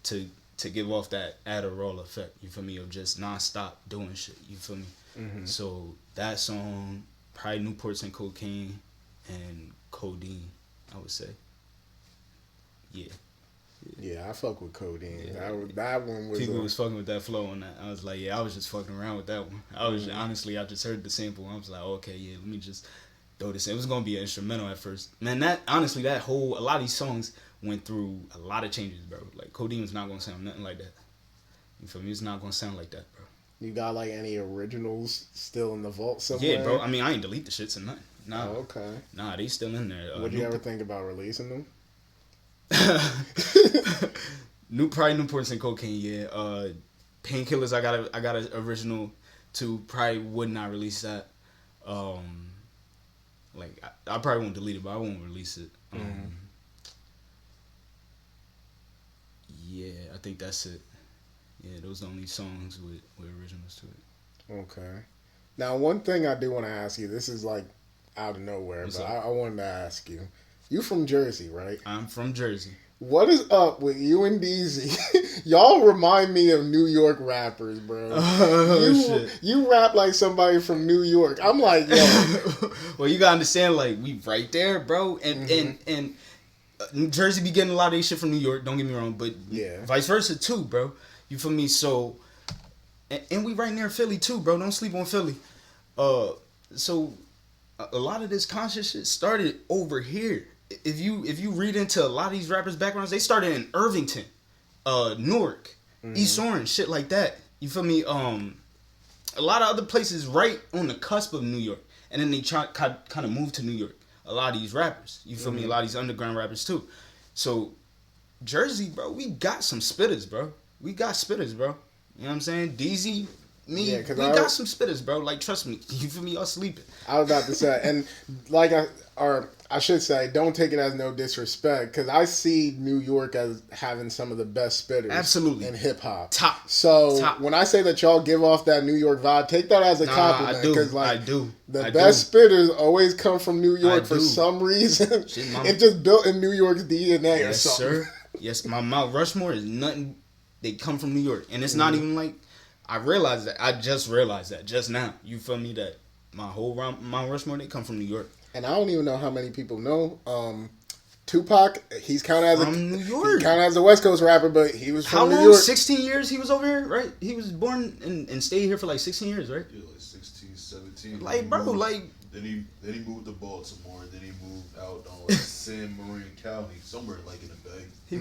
to give off that Adderall effect, you feel me, of just non-stop doing shit, you feel me.
Mm-hmm.
So that song, probably Newports and Cocaine and Codeine, I would say.
Yeah, I fuck with Codeine. Yeah. That one was.
People was fucking with that flow on that. I was like, yeah, I was just fucking around with that one. Honestly, I just heard the sample. I was like, okay, yeah, let me just throw this in. It was gonna be an instrumental at first. Man, a lot of these songs went through a lot of changes, bro. Like Codeine was not gonna sound nothing like that. You feel me? It's not gonna sound like that, bro.
You got like any originals still in the vault somewhere?
Yeah, bro. I mean, I ain't delete the shits or nothing. Nah.
Oh, okay.
Nah, they still in there.
Would you ever think about releasing them?
Probably Newports and Cocaine, yeah. Painkillers, I got an original too. Probably would not release that. Like I probably won't delete it, but I won't release it. Yeah, I think that's it. Yeah, those are the only songs with originals to it.
Okay. Now, one thing I do want to ask you. This is like out of nowhere, but I wanted to ask you. You from Jersey, right?
I'm from Jersey.
What is up with you and Deezy? Y'all remind me of New York rappers, bro.
Shit.
You rap like somebody from New York. I'm like, yo.
Well, you gotta understand, like, we right there, bro. And New Jersey be getting a lot of this shit from New York, don't get me wrong, but vice versa too, bro. You feel me? So, and we right near Philly too, bro. Don't sleep on Philly. So a lot of this conscious shit started over here. If you read into a lot of these rappers' backgrounds, they started in Irvington, Newark, East Orange, shit like that. You feel me? A lot of other places right on the cusp of New York, and then they kind of move to New York. A lot of these rappers, you feel me? A lot of these underground rappers too. So Jersey, bro, we got some spitters, bro. You know what I'm saying? Deezy, me, we got some spitters, bro. Like, trust me, you feel me? Y'all sleeping.
I was about to say, and like I should say, don't take it as no disrespect, because I see New York as having some of the best spitters,
absolutely,
in hip hop.
Top.
When I say that y'all give off that New York vibe, take that as a compliment, because
I do.
The best spitters always come from New York for some reason. It's just built in New York's DNA or something. Yes, sir.
Yes, my Mount Rushmore is nothing. They come from New York, and it's not even like I realized that. I just realized that just now. You feel me? That my whole Mount Rushmore, they come from New York.
And I don't even know how many people know. Tupac, he's counted as
New York.
He's counted as a West Coast rapper, but he was from New York.
How long? 16 years he was over here, right? He was born and stayed here for like 16 years, right?
Yeah, like 16, 17.
Like, bro, like...
Then he moved to Baltimore, and then he moved out on like San Marin County, somewhere like in the Bay.
He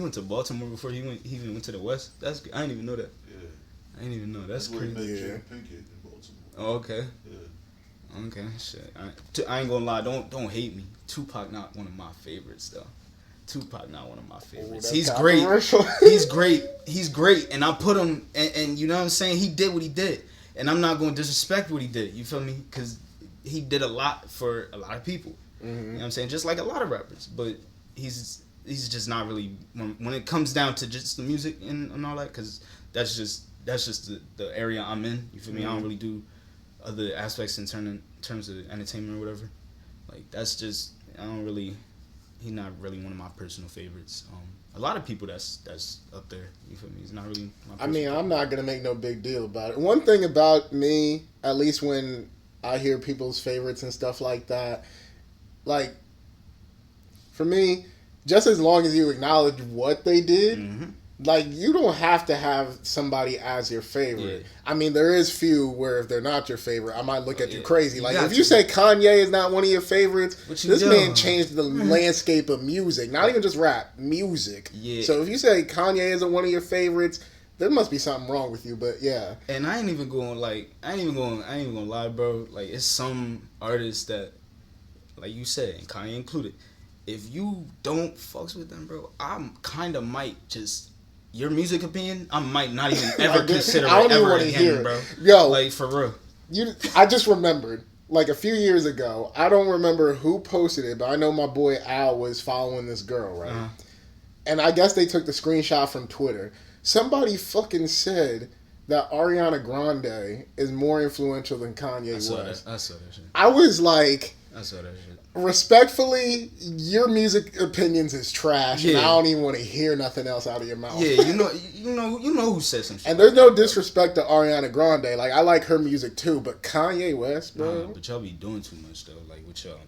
went to Baltimore before he even went to the West. I didn't even know that.
Yeah.
I didn't even know. That's
where he
crazy.
met
Yeah.
Jada Pinkett in Baltimore.
Oh, okay.
Yeah.
Okay, shit. I ain't gonna lie. Don't hate me. Tupac not one of my favorites though. Tupac not one of my favorites.
that's
He's great.
controversial.
He's great. He's great. And I put him. And you know what I'm saying. He did what he did. And I'm not gonna disrespect what he did. You feel me? Because he did a lot for a lot of people. You know what I'm saying? Just like a lot of rappers. But he's just not really when it comes down to just the music and all that. Because that's just the area I'm in. You feel me? I don't really do other aspects in terms of entertainment or whatever. Like that's just he's not really one of my personal favorites. A lot of people that's up there. You feel me? He's not really my
I mean,
favorite.
I'm not gonna make no big deal about it. One thing about me, at least when I hear people's favorites and stuff like that, like for me, just as long as you acknowledge what they did, like you don't have to have somebody as your favorite.
Yeah.
I mean, there is few where if they're not your favorite, I might look at you
yeah.
crazy.
You
Like
got
if you
to.
say Kanye is not one of your favorites,
What you
this
doing?
man changed the landscape of music. Not even just rap, music.
Yeah.
So if you say Kanye isn't one of your favorites, there must be something wrong with you. But yeah,
And I ain't even gonna lie, bro. Like it's some artists that, like you said, and Kanye included. If you don't fucks with them, bro, I kind of might just your music opinion. I might not even ever
Like,
consider
I don't
it
even
ever
wanna
again,
hear it.
bro.
Yo.
Like for real.
I just remembered, like a few years ago, I don't remember who posted it, but I know my boy Al was following this girl, right?
Uh-huh.
And I guess they took the screenshot from Twitter. Somebody fucking said that Ariana Grande is more influential than Kanye
I saw
West.
that. I saw that shit.
I was like,
I saw that shit.
respectfully, your music opinions is trash, and
Yeah.
I don't even want to hear nothing else out of your mouth.
Yeah, you know who said some shit.
And there's no disrespect to Ariana Grande. Like, I like her music too, but Kanye West, bro.
But y'all be doing too much though. Like with y'all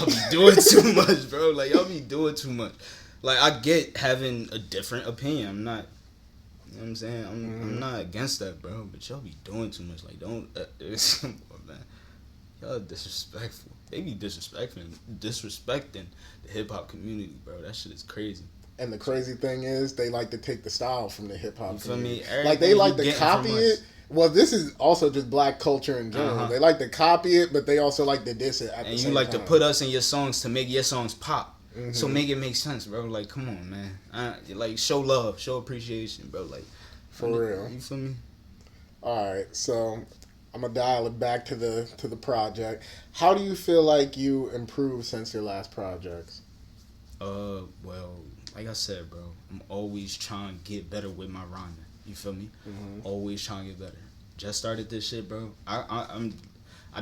be doing too much, bro. Like y'all be doing too much. Like I get having a different opinion. I'm not. You know what I'm saying? I'm not against that, bro. But y'all be doing too much. Like don't. Come on, man. Y'all disrespectful. They be disrespecting the hip hop community, bro. That shit is crazy.
And the crazy thing is, they like to take the style from the hip hop.
You feel me?
Like they
Everything
like
you
to
getting
copy
from us.
it. Well, this is also just black culture in general.
Uh-huh.
They like to copy it, but they also like to diss it at the
And
same
you like
time.
to put us in your songs to make your songs pop. So make it make sense, bro. Like, come on, man. Like, show love, show appreciation, bro. Like,
For real.
You feel me?
All right, so I'm gonna dial it back to the project. How do you feel like you improved since your last projects?
Well, like I said, bro, I'm always trying to get better with my rhyming. You feel me? Always trying to get better. Just started this shit, bro. I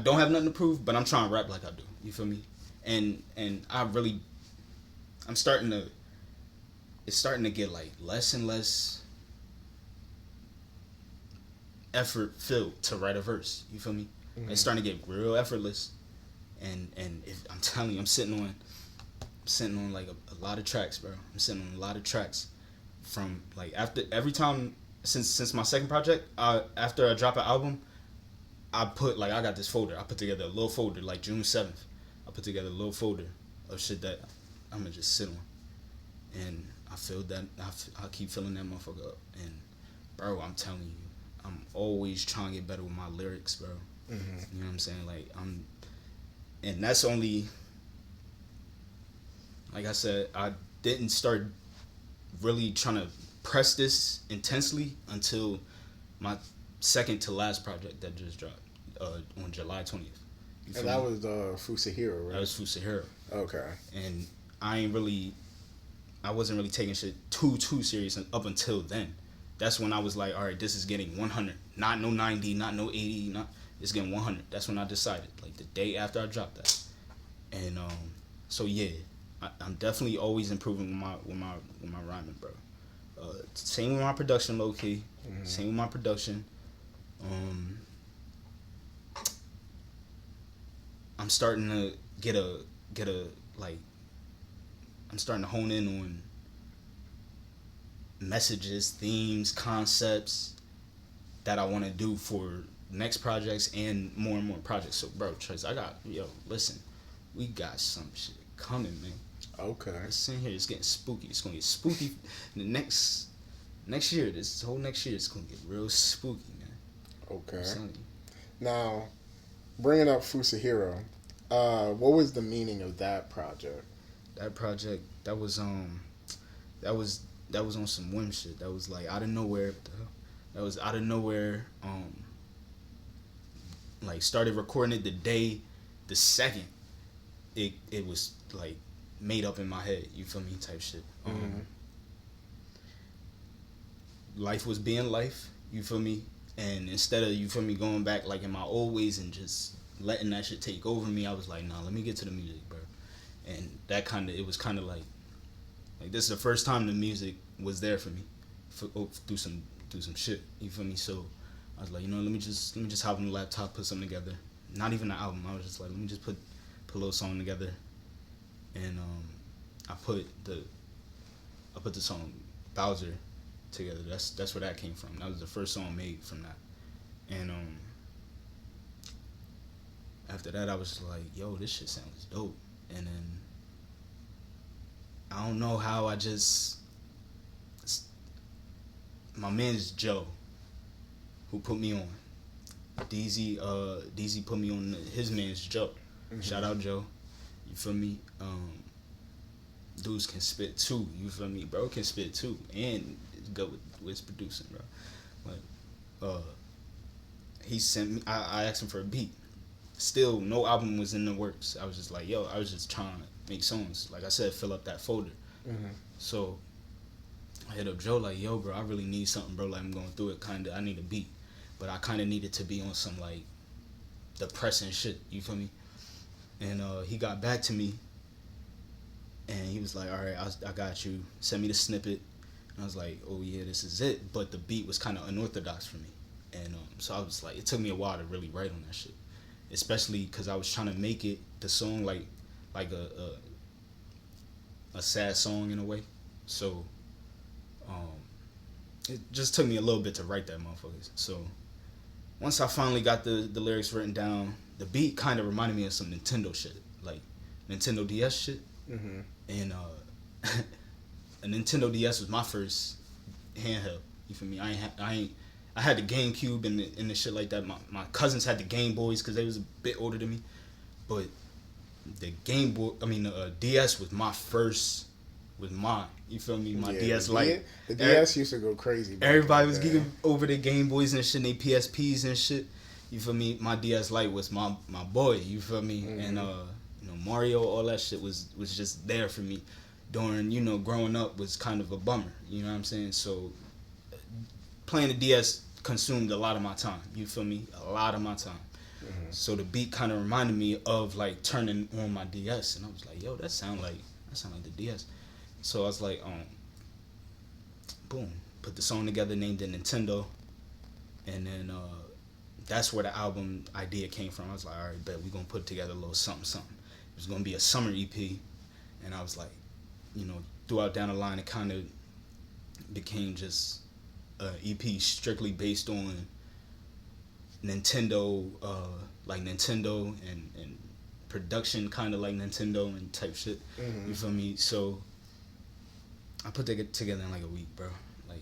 don't have nothing to prove, but I'm trying to rap like I do. You feel me? And it's starting to get like less and less effort filled to write a verse. You feel me? It's starting to get real effortless. And if I'm telling you, I'm sitting on like a lot of tracks, bro. I'm sitting on a lot of tracks from like after every time since my second project. After I drop an album, I got this folder. I put together a little folder like June 7th. I put together a little folder of shit that I'm gonna just sit on, and I feel that I keep filling that motherfucker up. And bro, I'm telling you, I'm always trying to get better with my lyrics, bro. You know what I'm saying? Like and that's only, like I said, I didn't start really trying to press this intensely until my second to last project that just dropped on July 20th.
And that was FUSAJIRŌ, right?
That was FUSAJIRŌ.
Okay.
And I wasn't really taking shit too serious up until then. That's when I was like, all right, this is getting 100, not no 90, not no 80, it's getting 100. That's when I decided, like the day after I dropped that. And so yeah, I'm definitely always improving with my rhyming, bro. Same with my production, low key. Same with my production. I'm starting to get a like. I'm starting to hone in on messages, themes, concepts that I want to do for next projects and more projects. So, bro, Trace, listen, we got some shit coming, man.
Okay.
Listen here, it's getting spooky. It's gonna get spooky in the next next year, this whole next year, it's gonna get real spooky, man.
Okay.
I'm telling you.
Now, bringing up FUSAJIRŌ, what was the meaning of that project?
That project, that was on some whim shit. That was like out of nowhere. What the hell? That was out of nowhere. Like started recording it the second it was like made up in my head. You feel me? Type shit. Life was being life. You feel me? And instead of, you feel me, going back like in my old ways and just letting that shit take over me, I was like, nah, let me get to the music, bro. And that it was kind of like this is the first time the music was there for me, through some shit. You feel me? So I was like, let me just hop on the laptop, put something together. Not even an album. I was just like, let me just put a little song together. And I put the song Bowser together. That's where that came from. That was the first song made from that. And after that, I was like, yo, this shit sounds dope. And then I don't know how my man's Joe, who put me on. Deezy put me on his man's Joe. Mm-hmm. Shout out Joe. You feel me? Dudes can spit too. You feel me? Bro can spit too. And it's good with his producing, bro. But he sent me, I asked him for a beat. Still, no album was in the works. I was just like, yo, I was just trying to make songs. Like I said, fill up that folder. Mm-hmm. So I hit up Joe like, yo, bro, I really need something, bro. Like, I'm going through it, kind of. I need a beat. But I kind of needed to be on some, like, depressing shit. You feel me? And he got back to me. And he was like, all right, I got you. Send me the snippet. And I was like, oh, yeah, this is it. But the beat was kind of unorthodox for me. And so I was like, it took me a while to really write on that shit. Especially because I was trying to make it, the song, like a sad song in a way. So it just took me a little bit to write that motherfuckers. So once I finally got the lyrics written down, the beat kind of reminded me of some Nintendo shit, like Nintendo DS shit. Mm-hmm. And a Nintendo DS was my first handheld. You feel me? I had the GameCube and the shit like that. My cousins had the Game Boys because they was a bit older than me. But the DS was my first, was mine. You feel me? My DS Lite.
The DS used to go crazy.
Everybody was geeking over the Game Boys and shit, and they PSPs and shit. You feel me? My DS Lite was my boy. You feel me? Mm-hmm. And Mario, all that shit was just there for me. During growing up was kind of a bummer. You know what I'm saying? So playing the DS consumed a lot of my time. You feel me? A lot of my time. Mm-hmm. So the beat kind of reminded me of like turning on my DS, and I was like, yo, that sound like the DS. So I was like, boom, put the song together, named it Nintendo, and then that's where the album idea came from. I was like, all right, bet we gonna put together a little something. It was gonna be a summer EP, and I was like, throughout down the line, it kind of became just EP strictly based on Nintendo, like Nintendo and production, kind of like Nintendo and type shit. Mm-hmm. You feel me? So I put that together in like a week, bro. Like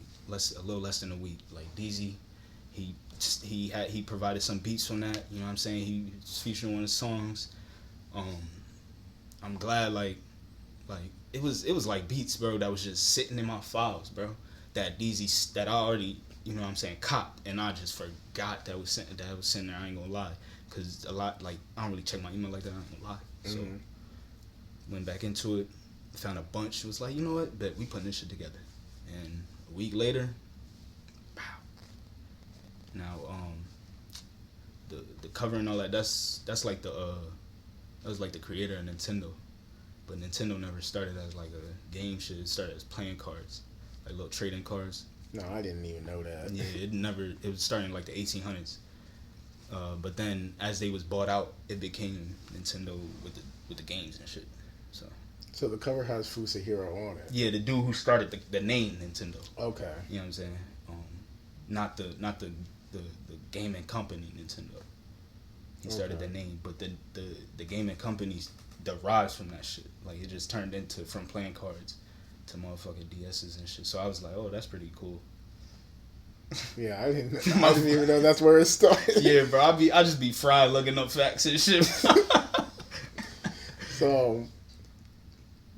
a little less than a week. Like Deezy, he provided some beats from that. You know what I'm saying? He was featured on one of the songs. I'm glad like it was like beats, bro, that was just sitting in my files, bro. That Deezy, that I already, copped, and I just forgot that was sitting there. I ain't gonna lie, cause a lot, like, I don't really check my email like that. I ain't gonna lie. So went back into it, found a bunch. Was like, you know what? Bet we putting this shit together. And a week later, pow. Now the cover and all that. That's like that was like the creator of Nintendo, but Nintendo never started as like a game shit. It started as playing cards. Like little trading cards.
No, I didn't even know that.
Yeah, it was starting in like the 1800s. But then as they was bought out, it became Nintendo with the games and shit.
So the cover has FUSAJIRŌ on it.
Yeah, the dude who started the name Nintendo.
Okay.
You know what I'm saying? Not the gaming company Nintendo. He started the name, but the gaming company derives from that shit. Like it just turned into from playing cards to motherfucking DS's and shit. So I was like, oh, that's pretty cool.
Yeah, I didn't even know that's where it started.
Yeah, bro. I just be fried looking up facts and shit.
So,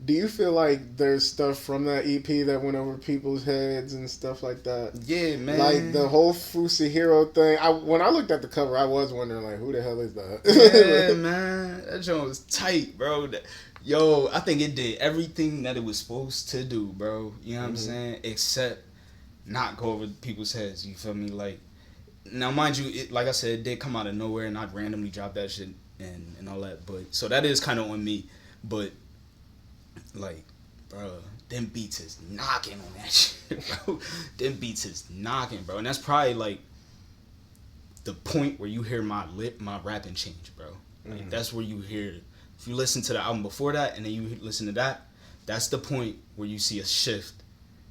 do you feel like there's stuff from that EP that went over people's heads and stuff like that?
Yeah, man.
Like the whole FUSAJIRŌ thing. When I looked at the cover, I was wondering like, who the hell is that?
Yeah, man. That joint was tight, bro. Yo, I think it did everything that it was supposed to do, bro. You know what I'm saying? Except not go over people's heads. You feel me? Like, now, mind you, like I said, it did come out of nowhere, and I randomly dropped that shit and all that. But so that is kind of on me. But like, bro, them beats is knocking on that shit, bro. Them beats is knocking, bro. And that's probably like the point where you hear my rapping change, bro. Like, that's where you hear it. If you listen to the album before that and then you listen to that, that's the point where you see a shift.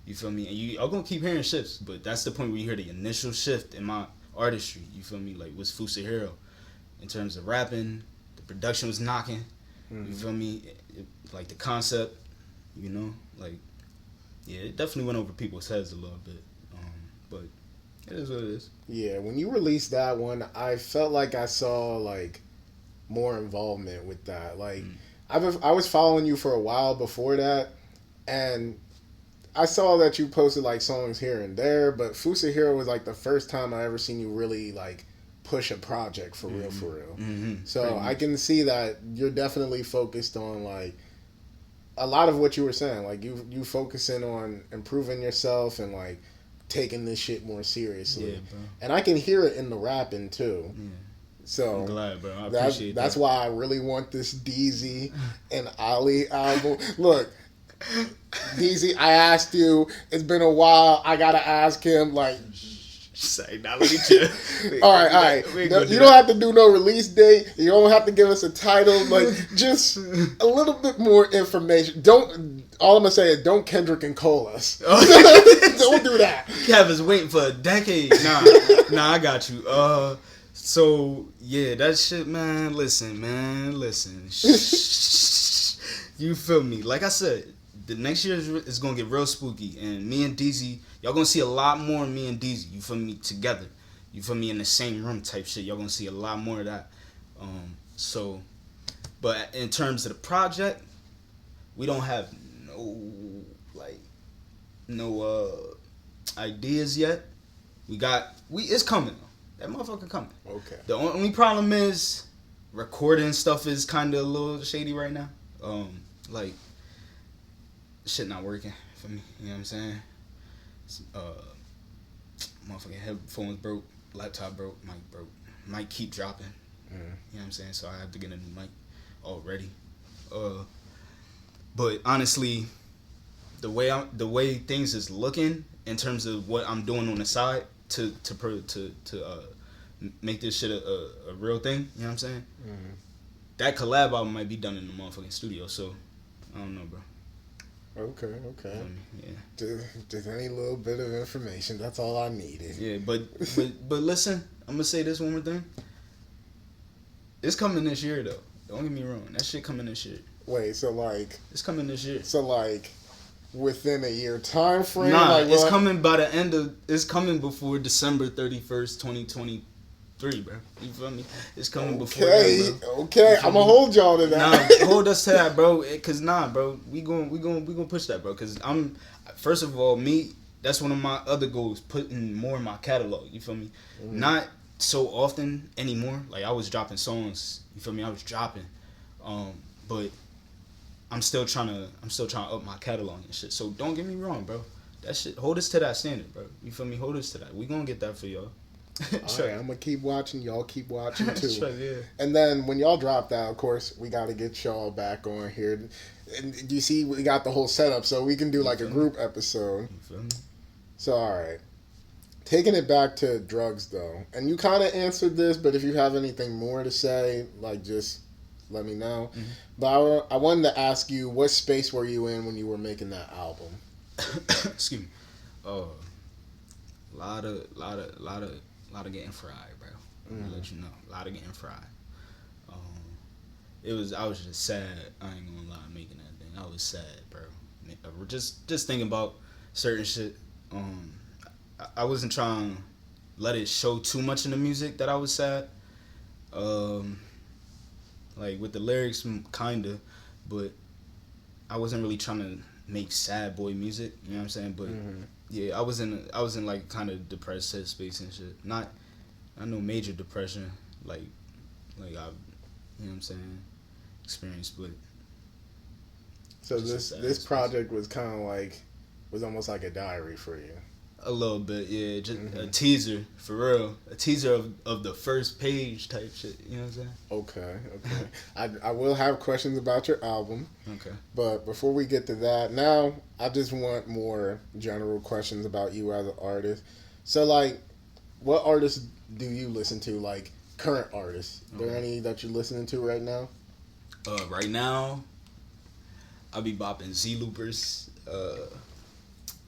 You feel me? And I'm gonna keep hearing shifts, but that's the point where you hear the initial shift in my artistry. You feel me? Like, was FUSAJIRŌ in terms of rapping, the production was knocking. You feel me? Like the concept, you know, like, yeah, it definitely went over people's heads a little bit, but it is what it is.
Yeah, when you released that one, I felt like I saw like more involvement with that. Like, I was following you for a while before that, and I saw that you posted like songs here and there, but FUSAJIRŌ was like the first time I ever seen you really like push a project for real, for real. So I can see that you're definitely focused on like a lot of what you were saying. Like you focusing on improving yourself and like taking this shit more seriously.
Yeah, bro.
And I can hear it in the rapping too. Yeah. So
I'm glad, bro. I appreciate
that's
that.
why I really want this Deezy and Ali album. Look, Deezy, I asked you. It's been a while. I gotta ask him. Like,
say, now let me chill.
all right. You don't have to do no release date. You don't have to give us a title. Like, just a little bit more information. All I'm gonna say is don't Kendrick and Cole us. Don't do that.
Kevin's waiting for a decade. Nah, I got you. So yeah, that shit, man. Listen. You feel me? Like I said, the next year is gonna get real spooky, and me and Deezy, y'all gonna see a lot more of me and Deezy. You feel me? Together. You feel me? In the same room type shit. Y'all gonna see a lot more of that. So, but in terms of the project, we don't have no ideas yet. It's coming though. That motherfucker coming.
Okay.
The only problem is recording stuff is kind of a little shady right now. Like, shit not working for me. You know what I'm saying? Motherfucking headphones broke, laptop broke, mic broke. Mic keep dropping. You know what I'm saying? So I have to get a new mic already. But honestly, the way things is looking in terms of what I'm doing on the side to make this shit a real thing, you know what I'm saying? That collab album might be done in the motherfucking studio, so I don't know, bro.
Okay.
Yeah.
Just any little bit of information. That's all I needed.
Yeah, but listen, I'm gonna say this one more thing. It's coming this year though. Don't get me wrong. That shit coming this year.
Wait, so like
it's coming this year.
So like within a year time frame?
Nah,
like,
it's coming by the end of. It's coming before December 31st, 2023, bro. You feel me? It's coming before that, bro.
Okay, I'm gonna hold y'all to that.
Nah, hold us to that, bro. Cause bro, we gonna push that, bro. Cause first of all, that's one of my other goals, putting more in my catalog. You feel me? Not so often anymore. Like, I was dropping songs. You feel me? I was dropping, but I'm still trying to up my catalog and shit. So don't get me wrong, bro. That shit, hold us to that standard, bro. You feel me? Hold us to that. We gonna get that for y'all.
Alright, I'm gonna keep watching. Y'all keep watching too.
Yeah.
And then when y'all drop that, of course, we gotta get y'all back on here. And you see, we got the whole setup, so we can do like a group episode.
You feel me?
So alright, taking it back to drugs though, and you kind of answered this, but if you have anything more to say, like, just let me know. But I wanted to ask you, what space were you in when you were making that album?
Excuse me. A lot of getting fried, bro. I'm gonna let you know. A lot of getting fried. I was just sad. I ain't gonna lie, making that thing. I was sad, bro. Just thinking about certain shit. I wasn't trying to let it show too much in the music that I was sad. Like with the lyrics, kinda, but I wasn't really trying to make sad boy music. You know what I'm saying? But yeah, I was in like kind of depressed headspace and shit. Not no major depression like I, you know what I'm saying, experienced, but.
So this project was kind of like, was almost like a diary for you.
A little bit, yeah. Just a teaser, for real. A teaser of the first page type shit. You know what I'm saying?
Okay. I will have questions about your album.
Okay.
But before we get to that, now I just want more general questions about you as an artist. So, like, what artists do you listen to? Like, current artists. Are there any that you're listening to right now?
Right now, I'll be bopping Z Loopers.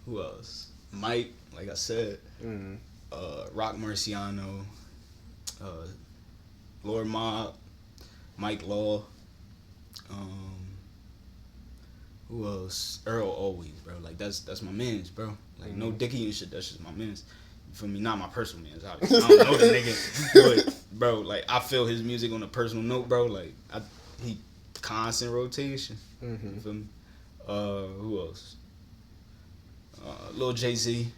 Who else? Mike, like I said. Rock Marciano. Lord Mob. Mike Law. Who else? Earl Always, bro. Like that's my mans, bro. Like no Dickie and shit. That's just my mans. You feel me? Not my personal mans. Obviously. I don't know the nigga, but bro, like I feel his music on a personal note, bro. Like he constant rotation. You feel me? Who else? Lil Jay-Z,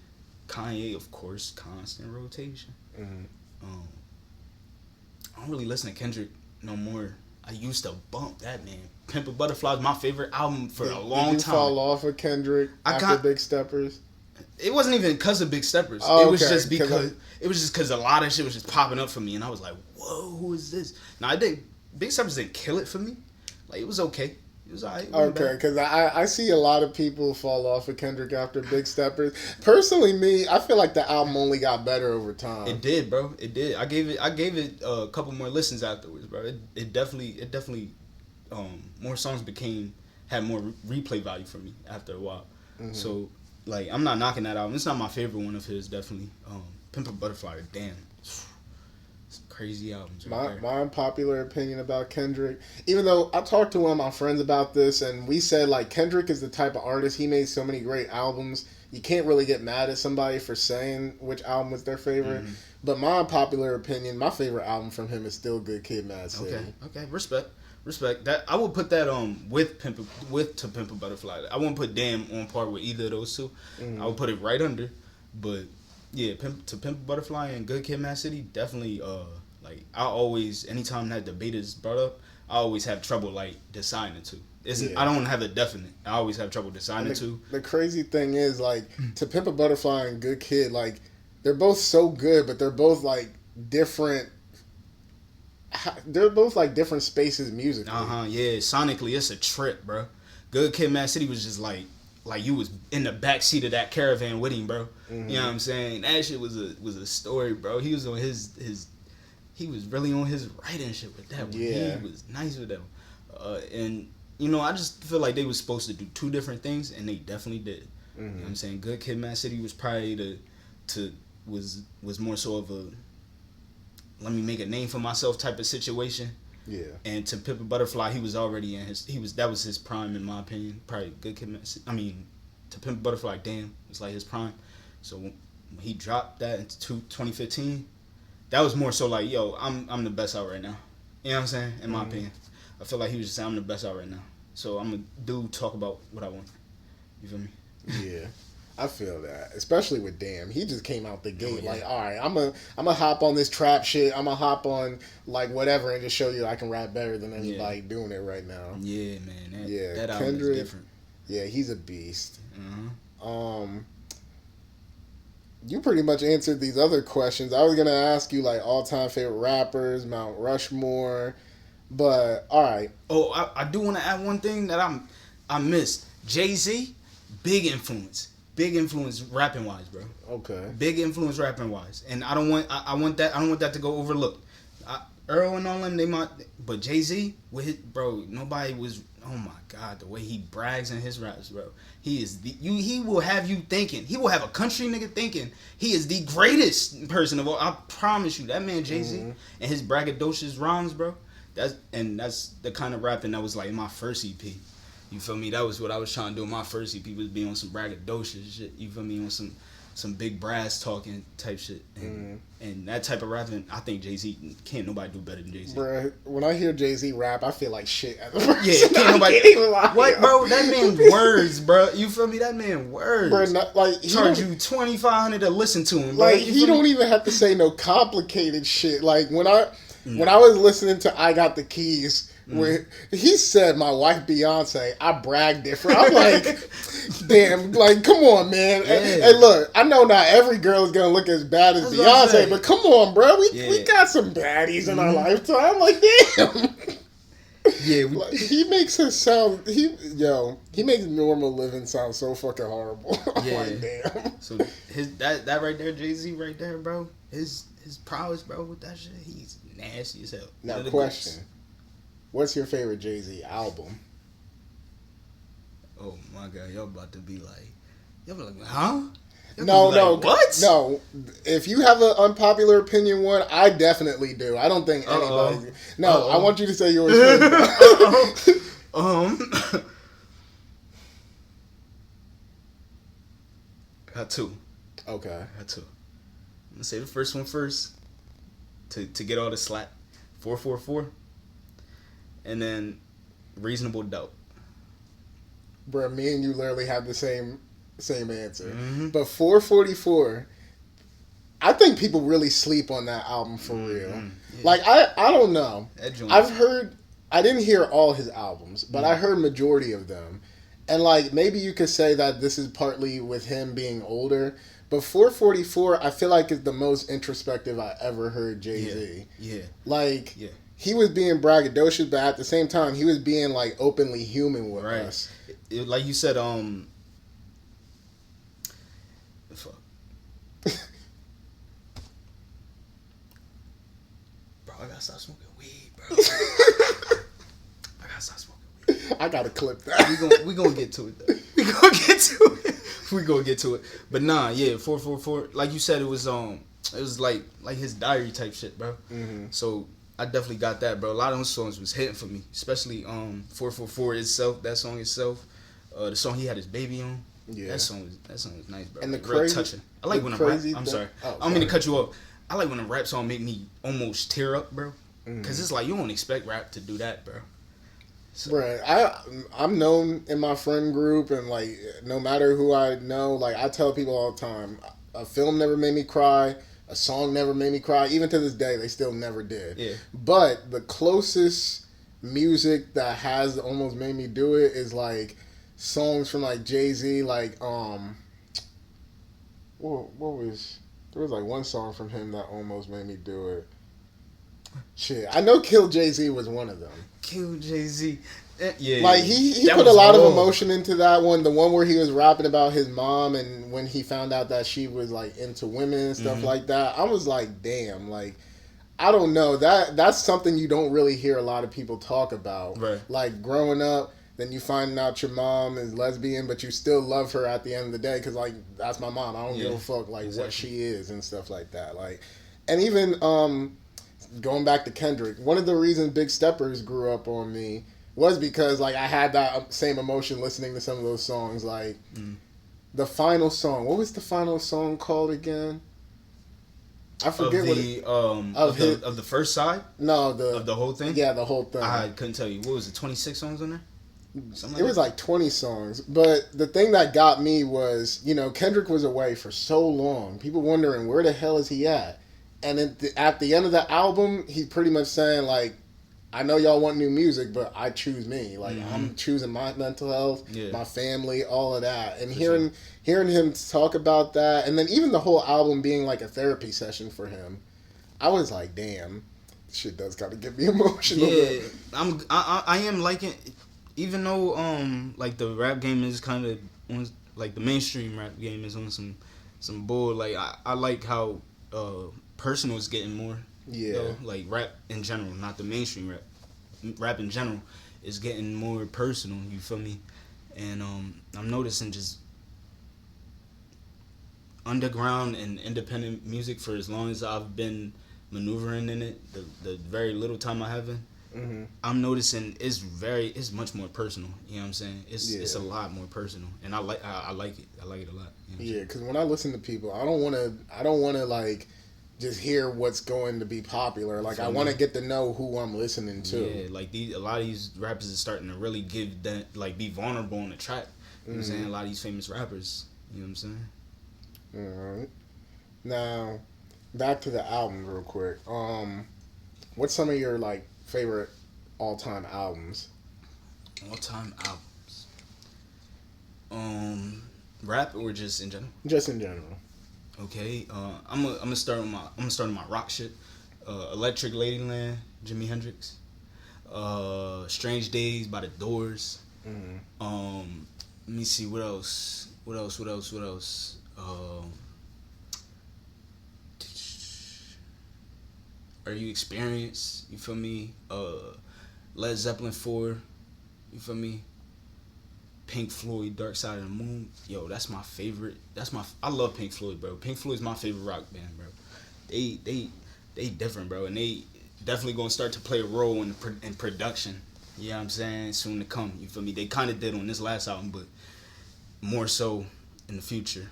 Kanye, of course, constant rotation. I don't really listen to Kendrick no more. I used to bump that man. Pimp a Butterfly is my favorite album for a long time.
Did you fall off of Kendrick after Big Steppers?
It wasn't even because of Big Steppers.
Oh,
it was just because a lot of shit was just popping up for me, and I was like, "Whoa, who is this?" Now I think Big Steppers didn't kill it for me. Like it was okay. It was alright.
Okay, because I see a lot of people fall off of Kendrick after Big Steppers. Personally, me, I feel like the album only got better over time.
It did, bro. It did. I gave it a couple more listens afterwards, bro. It definitely more songs had more replay value for me after a while. So like I'm not knocking that album. It's not my favorite one of his, definitely. Pimp a Butterfly, damn. Some crazy albums.
My unpopular opinion about Kendrick, even though I talked to one of my friends about this, and we said like Kendrick is the type of artist, he made so many great albums, you can't really get mad at somebody for saying which album was their favorite. But my unpopular opinion, my favorite album from him is still Good Kid, Mad City.
Okay, respect. That I would put that with To Pimp a Butterfly. I wouldn't put Damn on par with either of those two. I would put it right under, but. Yeah, To Pimp a Butterfly and Good Kid, Mad City, definitely, like, I always, anytime that debate is brought up, I always have trouble, like, deciding the two. I don't have a definite. I always have trouble deciding the two.
The crazy thing is, like, To Pimp a Butterfly and Good Kid, like, they're both so good, but they're both, like, different. They're both, like, different spaces musically.
Yeah, sonically, it's a trip, bro. Good Kid, Mad City was just, like you was in the back seat of that caravan with him, bro. You know what I'm saying? That shit was a story, bro. He was on he was really on his writing shit with that one.
Yeah.
He was nice with that one. And you know, I just feel like they was supposed to do two different things, and they definitely did. You know what I'm saying? Good Kid, Mad City was probably was more so of a let me make a name for myself type of situation.
Yeah. And
To Pimp a Butterfly, he was already in that was his prime in my opinion. Probably Good Kid, To Pimp a Butterfly, damn, it's like his prime. So when he dropped that in 2015, that was more so like, yo, I'm the best out right now. You know what I'm saying? In my opinion, I feel like he was just saying I'm the best out right now. So I'm gonna talk about what I want. You feel me?
Yeah. I feel that, especially with Damn. He just came out the gate like, all right, I'm a hop on this trap shit. I'm a hop on like whatever and just show you I can rap better than anybody doing it right now.
Yeah, man. That
Kendrick,
album is different.
Yeah, he's a beast. You pretty much answered these other questions. I was gonna ask you like all time favorite rappers, Mount Rushmore, but all right.
Oh, I do want to add one thing that I missed. Jay-Z, big influence rapping wise, bro. Okay. Big influence rapping wise, and I don't want that to go overlooked. Earl and all them, they might, but Jay-Z with his, bro, nobody was. Oh my God, the way he brags in his raps, bro. He will have you thinking. He will have a country nigga thinking he is the greatest person of all. I promise you, that man Jay-Z and his braggadocious rhymes, bro. That's the kind of rapping that was like my first EP. You feel me? That was what I was trying to do in my first EP, was be on some braggadocious shit. You feel me? On some some big brass talking type shit, and that type of rapping. I think Jay-Z can't nobody do better than Jay-Z.
Bruh, when I hear Jay-Z rap, I feel like shit as a person.
Yeah, can't nobody.
Can't even lie,
what,
yo.
bro? That man words, bro. You feel me? That man words.
Bruh, not, like, he
Charge
don't-
you $2,500 to listen to him. Bro.
Like,
You
he
feel
don't
me?
even have to say no complicated shit. Like, when I was listening to I Got the Keys, where he said my wife Beyonce, I brag different. I'm like, damn, like, come on, man.
Yeah.
Hey, look, I know not every girl is gonna look as bad as
That's what I'm
Beyonce,
saying.
but come on, bro. We
Yeah.
got some baddies in our lifetime. Like, damn.
Yeah,
Like, he makes it sound he makes normal living sound so fucking horrible. I'm
Yeah.
like, damn.
So his that right there, Jay-Z right there, bro. His prowess, bro, with that shit, he's nasty as hell.
Now,
One of the
question.
greats.
What's your favorite Jay-Z album?
Oh my god, y'all about to be like, huh? Y'all
No,
be
no,
like, what?
No. If you have an unpopular opinion one, I definitely do. I don't think anybody. No, I want you to say yours first.
Got two.
Okay.
Got two. I'm gonna say the first one first to get all the slack. 444. And then Reasonable Doubt.
Bro, me and you literally have the same answer.
Mm-hmm.
But 444, I think people really sleep on that album for real.
Yeah.
Like, I don't know.
That joint-
I didn't hear all his albums, but I heard majority of them. And, like, maybe you could say that this is partly with him being older. But 444, I feel like is the most introspective I ever heard Jay-Z.
Yeah.
Like,
Yeah.
he was being braggadocious, but at the same time, he was being, like, openly human with
Right.
us.
Like you said, fuck. Bro, I gotta stop smoking weed, bro. I gotta stop smoking weed.
I gotta clip that.
We gonna get to it though. We gonna get to it. But nah, yeah, 444. Like you said, it was like his diary type shit, bro.
Mm-hmm.
So I definitely got that, bro. A lot of those songs was hitting for me, especially 444 itself. That song itself, the song he had his baby on.
Yeah.
That song was nice, bro.
And the
Like, real
crazy-
touching. I like
the
when a rap.
crazy
I'm
thing-
sorry.
Oh,
I don't mean to
sorry.
cut you off. I like when a rap song make me almost tear up, bro. Cause it's like you don't expect rap to do that, bro. So,
Bruh, I'm known in my friend group, and like no matter who I know, like I tell people all the time, a film never made me cry, a song never made me cry. Even to this day, they still never did.
Yeah.
But the closest music that has almost made me do it is like songs from like Jay-Z, like what was there was like one song from him that almost made me do it. Shit, I know Kill Jay-Z was one of them.
Kill Jay-Z. Yeah.
Like he
That
put a
was
lot of
raw.
emotion into that one. The one where he was rapping about his mom and when he found out that she was like into women and stuff like that. I was like, damn, like I don't know. That's something you don't really hear a lot of people talk about.
Right.
Like growing up, then you find out your mom is lesbian, but you still love her at the end of the day because like that's my mom. I don't give a fuck like what she is and stuff like that. Like, and even going back to Kendrick, one of the reasons Big Steppers grew up on me was because like I had that same emotion listening to some of those songs. Like the final song, what was the final song called again? I forget
of the of the first side of the whole thing.
Yeah, the whole thing.
I couldn't tell you. What was it? 26 songs on there.
It was like 20 songs, but the thing that got me was, you know, Kendrick was away for so long. People wondering where the hell is he at? And at the end of the album, he pretty much saying like, I know y'all want new music, but I choose me. Like I'm choosing my mental health, my family, all of that. And hearing him talk about that, and then even the whole album being like a therapy session for him, I was like, damn, this shit does kind of get me emotional.
Yeah, I am liking, even though like the rap game is kind of on, like the mainstream rap game is on some bull. Like I like how personal is getting more.
Yeah.
You know? Like rap in general, not the mainstream rap. Rap in general is getting more personal. You feel me? And I'm noticing just underground and independent music for as long as I've been maneuvering in it. The very little time I haven't, I'm noticing it's much more personal. You know what I'm saying? It's a lot more personal, and I like it. I like it a lot. You know
yeah, because when I listen to people, I don't want to like just hear what's going to be popular. Like I want to get to know who I'm listening to.
Yeah, like a lot of these rappers are starting to really give that, like, be vulnerable on the track. You know what I'm saying? A lot of these famous rappers. You know what I'm saying?
All right. Now, back to the album real quick. What's some of your like favorite all-time albums?
All-time albums. Rap or just in general?
Just in general.
Okay. I'm gonna start with my rock shit. Electric Ladyland, Jimi Hendrix. Strange Days by the Doors. Let me see what else. Are You Experienced? You feel me? Led Zeppelin 4. You feel me? Pink Floyd, Dark Side of the Moon. Yo, that's my favorite. I love Pink Floyd, bro. Pink Floyd's my favorite rock band, bro. They different, bro, and they definitely gonna start to play a role in production. You know what I'm saying? Soon to come. You feel me? They kind of did on this last album, but more so in the future.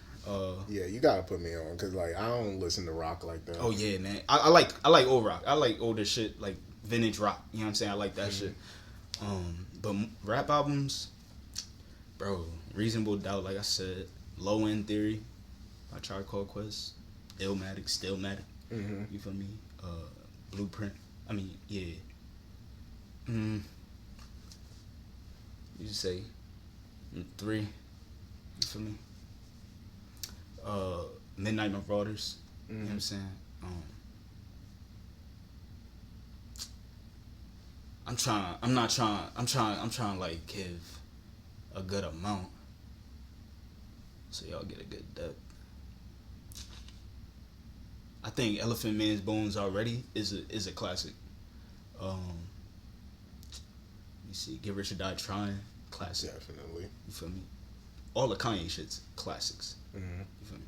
Yeah, you gotta put me on because like I don't listen to rock like that.
Oh yeah, man. I like old rock. I like older shit, like vintage rock. You know what I'm saying? I like that shit. But rap albums, bro. Reasonable Doubt, like I said. Low End Theory by Tribe Called Quest. Illmatic, Stillmatic. You feel me? Blueprint. I mean, yeah. You just say 3. You feel me? Midnight Marauders. You know what I'm saying? I'm trying to like give a good amount so y'all get a good depth. I think Elephant Man's Bones Already is a classic. Let me see, Get Rich or Die Trying, classic.
Definitely.
You feel me? All the Kanye shit's classics. You feel me?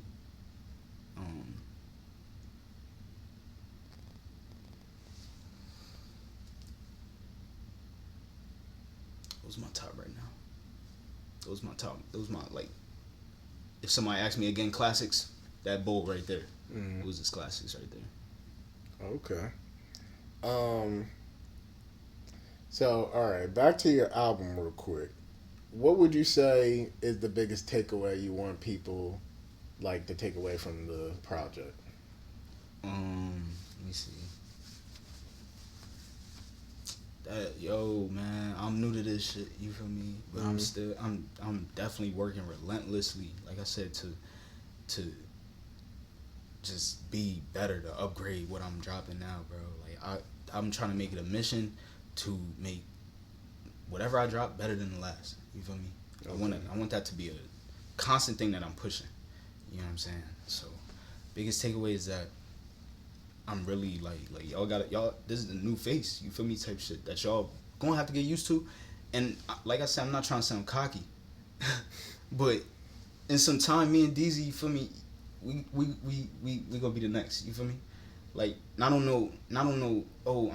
Those my top right now. Those my top. Those my, like, if somebody asks me again, classics, that bowl right there. Those is classics right there.
Okay. So, all right, back to your album real quick. What would you say is the biggest takeaway you want people like to take away from the project?
Let me see. Yo, man, I'm new to this shit. You feel me? But I'm definitely working relentlessly. Like I said, to just be better, to upgrade what I'm dropping now, bro. Like I'm trying to make it a mission to make whatever I drop better than the last. You feel me? Okay. I want that to be a constant thing that I'm pushing. You know what I'm saying? So, biggest takeaway is that I'm really like y'all. This is the new face. You feel me? Type shit that y'all gonna have to get used to. And like I said, I'm not trying to sound cocky, but in some time, me and Deezy, you feel me? We gonna be the next. You feel me? Like, I don't know. Oh,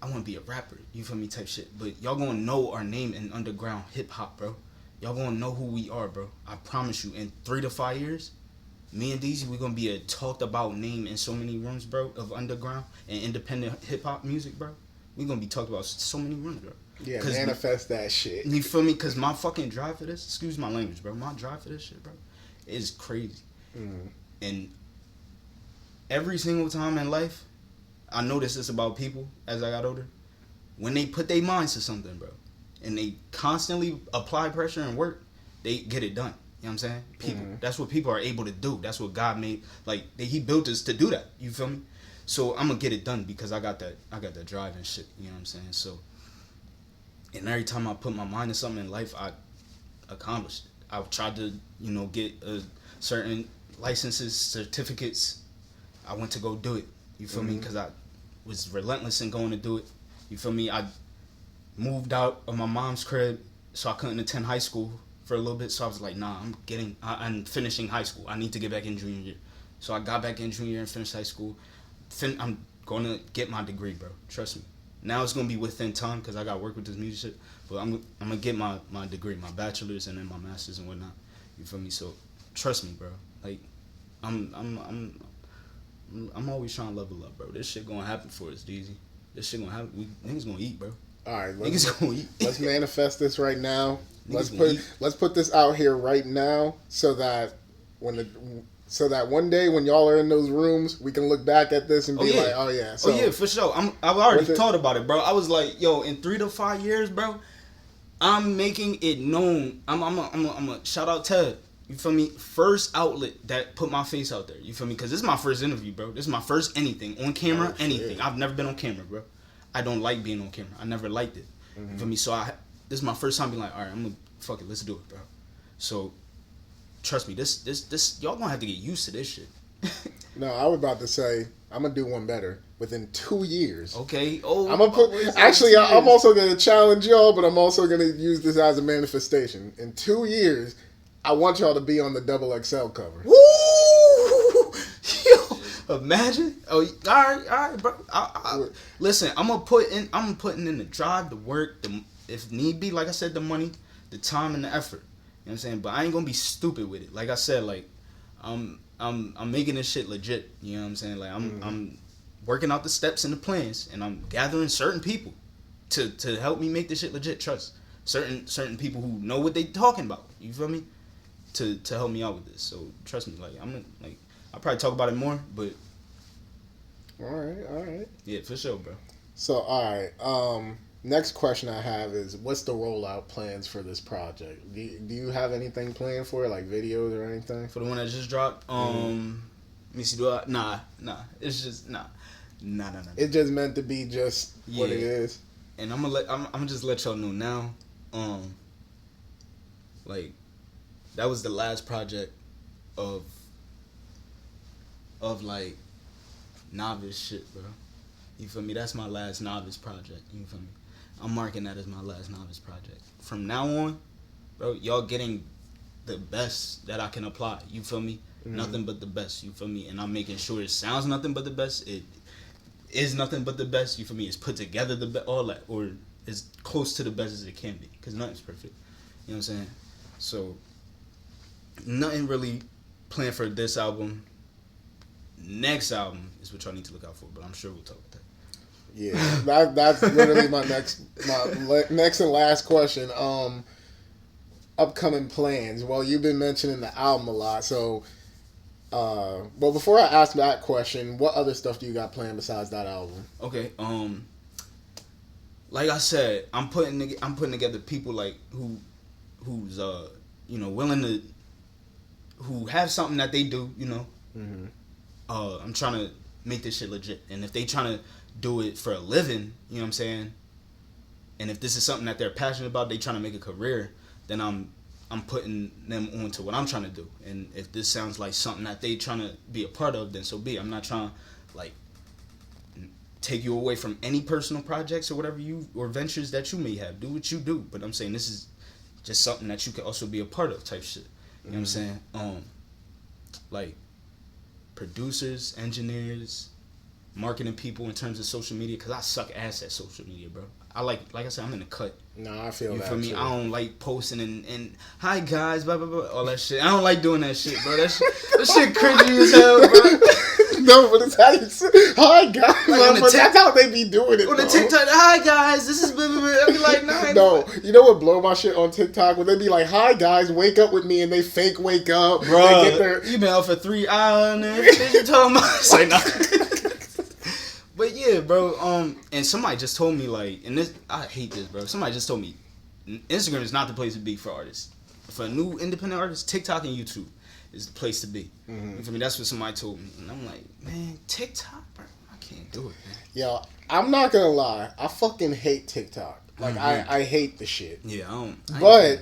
I want to be a rapper. You feel me? Type shit. But y'all gonna know our name in underground hip hop, bro. Y'all gonna know who we are, bro. I promise you. In 3 to 5 years, me and Deezy, we gonna be a talked about name in so many rooms, bro, of underground and independent hip hop music, bro. We gonna be talked about so many rooms, bro.
Yeah, manifest that shit.
You feel me? Cause my fucking drive for this, excuse my language, bro. My drive for this shit, bro, is crazy. And every single time in life, I noticed this about people as I got older. When they put their minds to something, bro, and they constantly apply pressure and work, they get it done. You know what I'm saying? People. That's what people are able to do. That's what God made. Like, He built us to do that. You feel me? So I'm gonna get it done because I got that drive and shit. You know what I'm saying? So, and every time I put my mind to something in life, I accomplished it. I've tried to, get certain licenses, certificates. I went to go do it. You feel me? Because I was relentless in going to do it. You feel me? I moved out of my mom's crib, so I couldn't attend high school for a little bit. So I was like, nah, I'm finishing high school. I need to get back in junior year. So I got back in junior year and finished high school. I'm going to get my degree, bro. Trust me. Now it's gonna be within time because I got to work with this music shit. But I'm gonna get my degree, my bachelor's, and then my master's and whatnot. You feel me? So trust me, bro. Like I'm always trying to level up, bro. This shit gonna happen for us, Deezy. This shit gonna happen. Niggas gonna eat, bro.
All right,
niggas gonna eat.
Let's manifest this right now. Let's
Niggas
put this out here right now so that one day when y'all are in those rooms, we can look back at this and be like, oh yeah. So,
oh yeah, for sure. I've already thought about it, bro. I was like, yo, in 3 to 5 years, bro, I'm making it known. I'm a shout out Ted. You feel me? First outlet that put my face out there. You feel me? Because this is my first interview, bro. This is my first anything on camera, anything. I've never been on camera, bro. I don't like being on camera. I never liked it. Mm-hmm. You feel me? So this is my first time being like, all right, I'm gonna fuck it. Let's do it, bro. So trust me, this y'all gonna have to get used to this shit.
No, I was about to say I'm gonna do one better within 2 years.
Okay. Oh,
I'm gonna put. Actually, I'm also gonna challenge y'all, but I'm also gonna use this as a manifestation. In 2 years, I want y'all to be on the XXL cover.
Woo! Yo, imagine. Oh, all right, bro. Listen, I'm putting in the drive, the work, if need be, like I said, the money, the time, and the effort. You know what I'm saying? But I ain't gonna be stupid with it. Like I said, like I'm making this shit legit. You know what I'm saying? Like I'm working out the steps and the plans, and I'm gathering certain people to help me make this shit legit. Trust certain people who know what they talking about. You feel me? To help me out with this. So trust me. Like I'll probably talk about it more, but
all right.
Yeah, for sure, bro.
So all right. Next question I have is, what's the rollout plans for this project? Do you have anything planned for it, like videos or anything?
For the one that just dropped, let me see. Nah. It's just nah.
It's just meant to be just what it is.
And I'm gonna just let y'all know now. Like that was the last project of like novice shit, bro. You feel me? That's my last novice project. You feel me? I'm marking that as my last novice project. From now on, bro, y'all getting the best that I can apply. You feel me? Mm-hmm. Nothing but the best. You feel me? And I'm making sure it sounds nothing but the best. It is nothing but the best. You feel me? It's put together the best, all that, or as close to the best as it can be. Because nothing's perfect. You know what I'm saying? So, nothing really planned for this album. Next album is what y'all need to look out for, but I'm sure we'll talk about that.
Yeah, that's literally my next and last question. Upcoming plans. Well, you've been mentioning the album a lot, so well, before I ask that question, what other stuff do you got planned besides that album?
Okay, like I said, I'm putting together people like who's willing to, who have something that they do, you know. Mm-hmm. I'm trying to make this shit legit, and if they trying to do it for a living, you know what I'm saying, and if this is something that they're passionate about, they trying to make a career, then I'm putting them on to what I'm trying to do. And if this sounds like something that they trying to be a part of, then so be it. I'm not trying to like take you away from any personal projects or whatever or ventures that you may have. Do what you do, but I'm saying this is just something that you can also be a part of type shit. You know what I'm saying? Like producers, engineers, marketing people in terms of social media, because I suck ass at social media, bro. I like I said, I'm in the cut.
No, I feel
you
that.
You feel me?
Too.
I don't like posting and hi guys, blah blah blah, all that shit. I don't like doing that shit, bro. That shit cringy as hell, bro.
No, but it's how you say, hi guys. Like but that's how they be doing it.
On the TikTok, hi guys, this is blah blah blah. I be like, nah.
No, you know what blow my shit on TikTok? When they be like, hi guys, wake up with me, and they fake wake up,
bro.
They get their...
You been out for 3 hours, and you talking about? It's like, nah. But yeah, bro, and somebody just told me, like, and this, I hate this, bro. Somebody just told me Instagram is not the place to be for artists. For a new independent artist, TikTok and YouTube is the place to be. Mm-hmm. You feel me? That's what somebody told me. And I'm like, man, TikTok, bro, I can't do it, man.
Yo, I'm not gonna lie. I fucking hate TikTok. Like, mm-hmm. I hate the shit.
Yeah,
But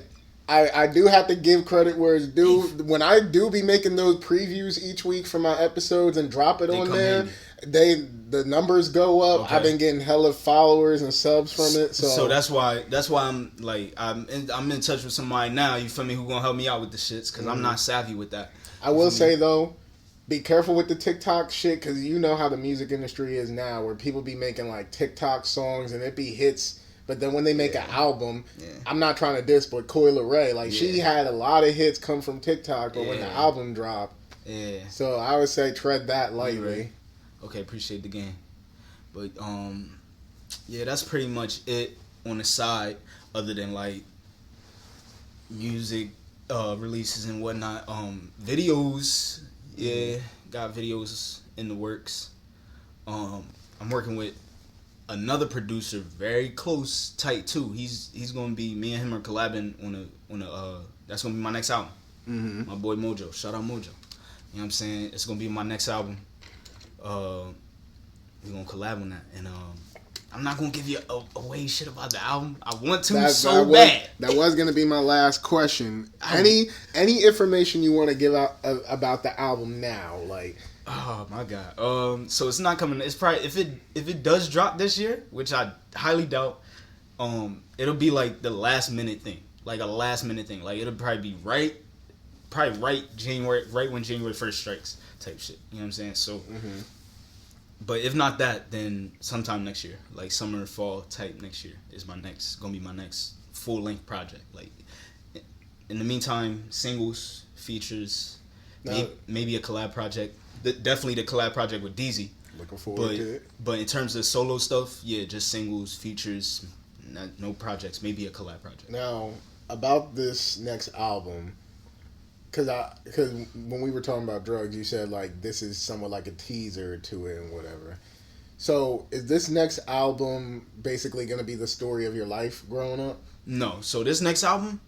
I do have to give credit where it's due. When I do be making those previews each week for my episodes and drop it on there, the numbers go up. Okay. I've been getting hella followers and subs from it. So
that's why I'm like I'm in touch with somebody now. You feel me? Who gonna help me out with the shits? Because I'm not savvy with that.
I will say though, be careful with the TikTok shit, because you know how the music industry is now, where people be making like TikTok songs and it be hits, but then when they make an album, I'm not trying to diss, but Coil Ray, like she had a lot of hits come from TikTok, but when the album dropped, so I would say tread that lightly.
Right. Okay, appreciate the game, but that's pretty much it on the side, other than like music releases and whatnot. Videos, got videos in the works. I'm working with another producer, very close, tight too. He's gonna be, me and him are collabing on a that's gonna be my next album. My boy Mojo, shout out Mojo. You know what I'm saying? It's gonna be my next album. We're gonna collab on that, and I'm not gonna give you away shit about the album. I want to bad.
That was gonna be my last question. Any information you want to give out about the album now? Like,
oh my god. So it's not coming. It's probably, if it does drop this year, which I highly doubt. It'll be like the last minute thing, like a last minute thing. Like it'll probably be right January, right when January 1st strikes, type shit. You know what I'm saying? So. But if not that, then sometime next year, like summer, fall type next year is gonna be my next full length project. Like in the meantime, singles, features, maybe a collab project. Definitely the collab project with Deezy.
Looking forward to it.
But in terms of solo stuff, just singles, features, no projects. Maybe a collab project.
Now about this next album. Because when we were talking about drugs, you said like this is somewhat like a teaser to it and whatever. So is this next album basically going to be the story of your life growing up?
No. So this next album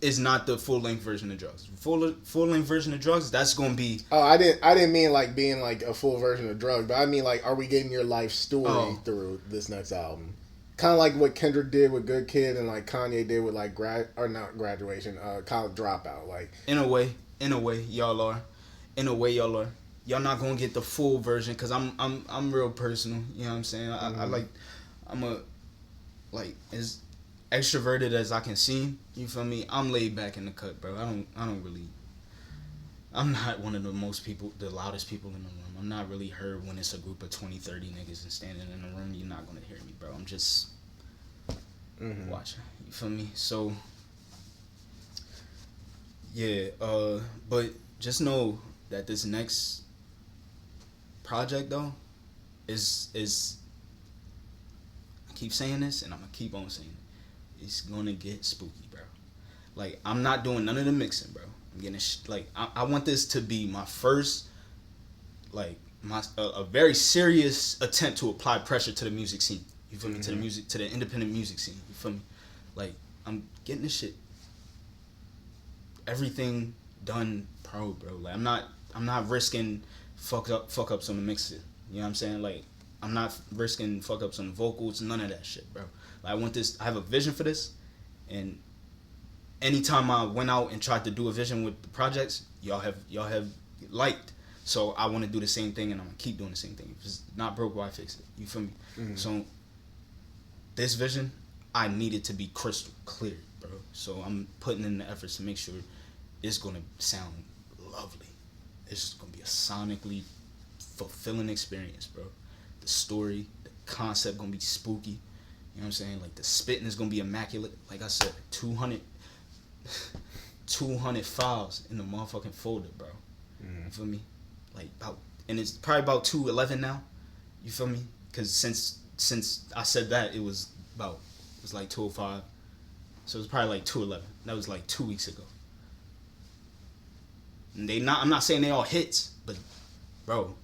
is not the full length version of Drugs. Full length version of Drugs, that's going to be.
Oh, I didn't mean like being like a full version of Drugs, but I mean like, are we getting your life story through this next album? Kind of like what Kendrick did with Good Kid and like Kanye did with like college dropout. Like
in a way, y'all are. Y'all not gonna get the full version because I'm real personal. You know what I'm saying? I'm as extroverted as I can seem. You feel me? I'm laid back in the cut, bro. I'm not one of the loudest people in the room. I'm not really heard when it's a group of 20, 30 niggas and standing in the room. You're not gonna hear me, bro. I'm just watching. You feel me? So but just know that this next project though is I keep saying this and I'm gonna keep on saying it. It's gonna get spooky, bro. Like I'm not doing none of the mixing, bro. I'm getting I want this to be my first, like a very serious attempt to apply pressure to the music scene. You feel me? To the independent music scene. You feel me? Like I'm getting this shit, everything done pro, bro. Like I'm not risking fuck ups on the mixes. You know what I'm saying? Like I'm not risking fuck ups on the vocals. None of that shit, bro. Like I want this. I have a vision for this, and anytime I went out and tried to do a vision with the projects, y'all have liked. So I want to do the same thing, and I'm gonna keep doing the same thing. If it's not broke, why fix it? You feel me? So this vision, I need it to be crystal clear, bro. So I'm putting in the efforts to make sure it's gonna sound lovely. It's gonna be a sonically fulfilling experience, bro. The story, the concept gonna be spooky. You know what I'm saying? Like the spitting is gonna be immaculate. Like I said, 200 files in the motherfucking folder, bro. You feel me? Like and it's probably about 211 now. You feel me? Because since I said that, it was like 205. So it was probably like 211. That was like 2 weeks ago. And I'm not saying they all hits, but bro,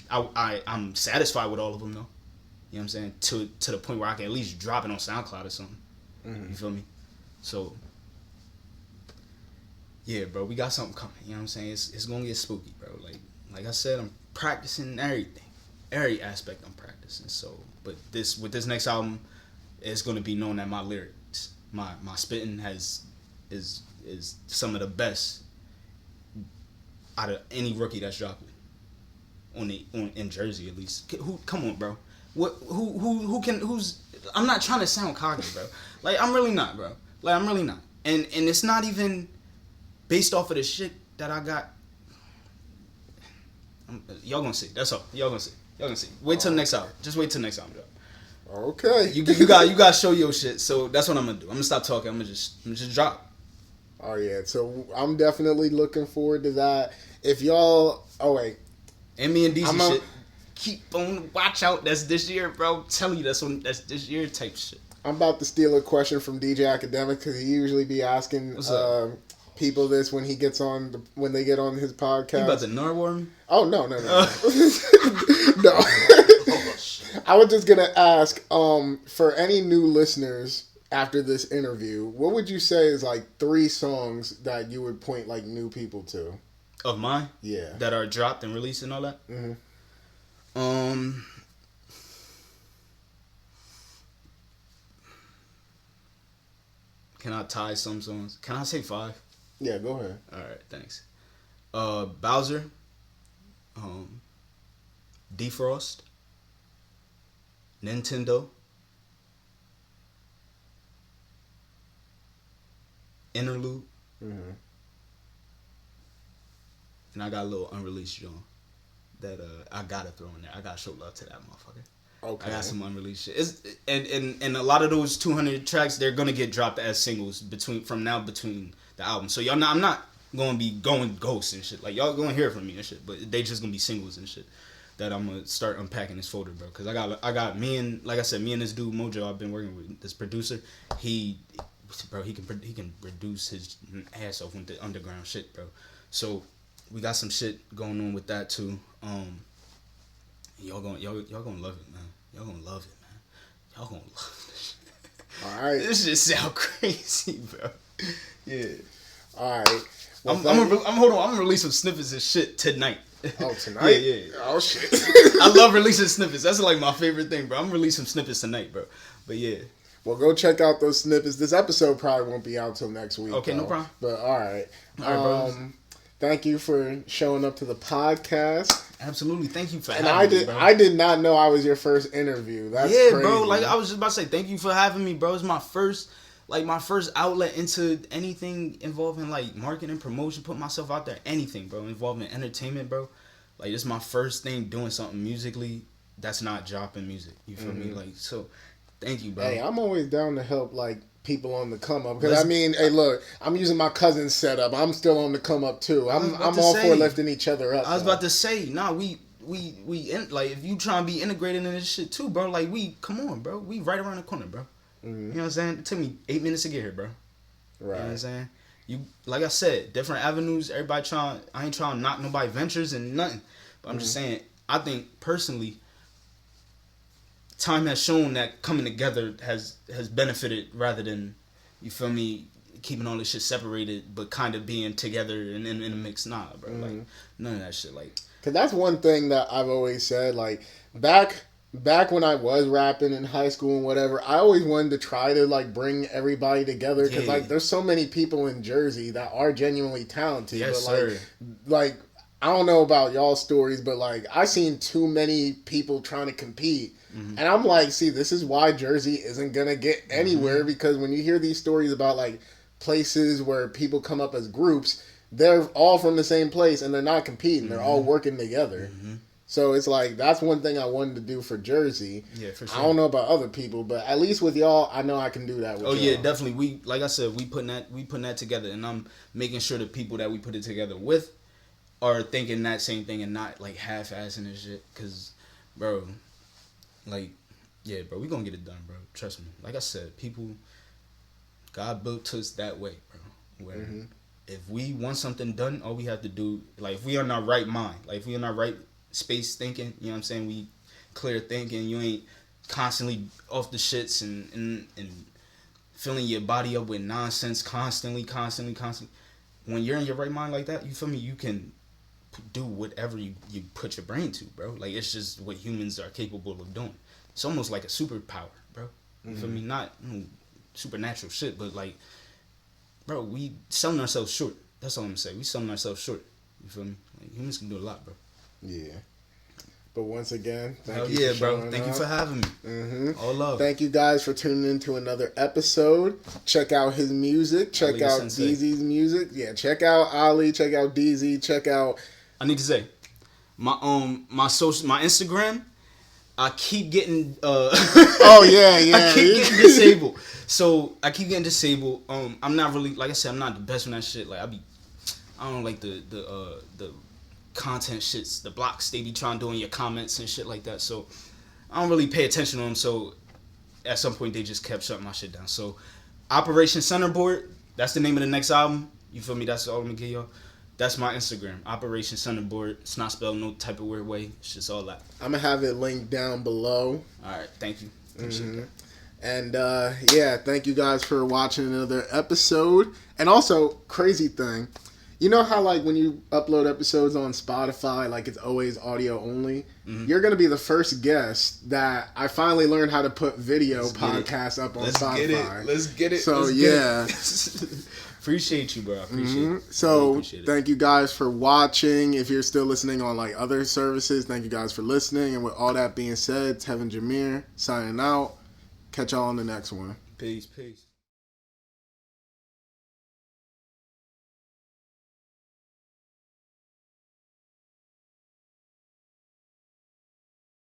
I'm satisfied with all of them though. You know what I'm saying? To the point where I can at least drop it on SoundCloud or something. You feel me? So yeah, bro, we got something coming. You know what I'm saying? It's gonna get spooky, bro. Like I said, I'm practicing everything, every aspect I'm practicing. So, but with this next album, it's gonna be known that my lyrics, my spitting is some of the best out of any rookie that's dropping in Jersey at least. Come on, bro. Who's I'm not trying to sound cocky, bro. Like I'm really not, bro. Like I'm really not. And it's not even based off of the shit that I got. Y'all gonna see. That's all. Y'all gonna see. Wait till the next album. Just wait till the next album drop.
Okay.
You got to show your shit. So that's what I'm gonna do. I'm gonna stop talking. I'm gonna just drop.
Oh yeah. So I'm definitely looking forward to that. If y'all, oh wait,
and me and Deezy shit. Keep on watch out. That's this year, bro. I'm telling you, that's this year type shit.
I'm about to steal a question from DJ Academic because he usually be asking people this when he gets on when they get on his podcast.
You about to narwhal me?
Oh no. No. I was just gonna ask for any new listeners after this interview, what would you say is like 3 songs that you would point like new people to?
Of mine?
Yeah.
That are dropped and released and all that?
Mm-hmm.
Can I tie some songs? Can I say 5?
Yeah, go ahead.
Alright, thanks. Bowser. Defrost. Nintendo. Interlude.
Mm-hmm.
And I got a little unreleased joint that I gotta throw in there. I gotta show love to that motherfucker.
Okay.
I got some unreleased shit. And a lot of those 200 tracks, they're gonna get dropped as singles between the albums. So y'all, I'm not gonna be going ghosts and shit. Like y'all gonna hear from me and shit, but they just gonna be singles and shit that I'm gonna start unpacking this folder, bro. Cause I got me and like I said, me and this dude Mojo I've been working with, this producer. He can produce his ass off with the underground shit, bro. So we got some shit going on with that too. Y'all gonna love it, man. Y'all gonna love it, man. Y'all gonna love this shit.
All right.
This shit sound crazy, bro. Yeah.
All right. Well,
I'm gonna release some snippets of shit tonight.
Oh, tonight?
Yeah.
Oh, shit.
I love releasing snippets. That's like my favorite thing, bro. I'm gonna release some snippets tonight, bro. But yeah.
Well, go check out those snippets. This episode probably won't be out till next week.
Okay,
though.
no problem.
But all right.
Bro.
Thank you for showing up to the podcast.
Absolutely. Thank you for
and
having me, bro.
I did not know I was your first interview. That's crazy.
Bro. Like I was just about to say, thank you for having me, bro. It's my first outlet into anything involving like marketing, promotion, put myself out there, anything, bro, involving entertainment, bro. Like this is my first thing doing something musically that's not dropping music. You feel me? Like so. Thank you, bro.
Hey, I'm always down to help like people on the come up. Because I mean, hey, look, I'm using my cousin's setup. I'm still on the come up too. I'm all for lifting each other up.
I was about to say, nah, we like if you trying to be integrated in this shit too, bro. Like come on, bro. We right around the corner, bro.
Mm-hmm.
You know what I'm saying? It took me 8 minutes to get here, bro.
Right.
You know what I'm saying? You like I said, different avenues. Everybody I ain't trying to knock nobody ventures and nothing. But I'm just saying, I think personally, time has shown that coming together has benefited rather than, you feel me, keeping all this shit separated, but kind of being together and in a mix. Nah, bro. Like none of that shit. Like,
cause that's one thing that I've always said. Like back when I was rapping in high school and whatever, I always wanted to try to like bring everybody together. Cause like there's so many people in Jersey that are genuinely talented.
Yes,
but
sir.
Like I don't know about y'all stories, but like I seen too many people trying to compete. And I'm like, see, this is why Jersey isn't going to get anywhere, because when you hear these stories about like places where people come up as groups, they're all from the same place and they're not competing. They're all working together. So it's like, that's one thing I wanted to do for Jersey.
Yeah, for sure.
I don't know about other people, but at least with y'all, I know I can do that with y'all.
Yeah, definitely. We, like I said, we putting that together, and I'm making sure the people that we put it together with are thinking that same thing and not like half-assing this shit. Cause, bro, like, yeah, bro, we gonna get it done, bro. Trust me. Like I said, God built us that way, bro. Where if we want something done, all we have to do, like, if we are in our right mind, like, if we in our right space thinking, you know what I'm saying? We clear thinking. You ain't constantly off the shits and filling your body up with nonsense constantly. When you're in your right mind like that, you feel me? You can do whatever you put your brain to, bro. Like, it's just what humans are capable of doing. It's almost like a superpower, bro. You feel me? Not supernatural shit, but like, bro, we selling ourselves short. That's all I'm saying. We selling ourselves short. You feel me? Like, humans can do a lot, bro.
Yeah. But once again,
thank you for showing up. Thank you for having me. All love.
Thank you guys for tuning in to another episode. Check out his music. Check out Deezy's music. Yeah, check out Ali. Check out Deezy. Check out...
I need to say, my Instagram, I keep getting
Oh yeah.
I keep getting disabled. So I keep getting disabled. I'm not really, like I said, I'm not the best on that shit. Like I don't like the content shits, the blocks they be trying to do in your comments and shit like that. So I don't really pay attention to them. So at some point they just kept shutting my shit down. So Operation Centerboard, that's the name of the next album. You feel me? That's all I'm gonna give y'all. That's my Instagram, Operation Centerboard. It's not spelled no type of weird way. It's just all that.
I'm gonna have it linked down below.
All right, thank you. Appreciate that.
And yeah, thank you guys for watching another episode. And also, crazy thing, you know how like when you upload episodes on Spotify, like it's always audio only? Mm-hmm. You're going to be the first guest that I finally learned how to put video podcasts up on Spotify.
Let's get it.
So yeah.
Appreciate you, bro. I appreciate it.
So
appreciate it.
Thank you guys for watching. If you're still listening on like other services, thank you guys for listening. And with all that being said, Tevin Jameer signing out. Catch y'all on the next one.
Peace.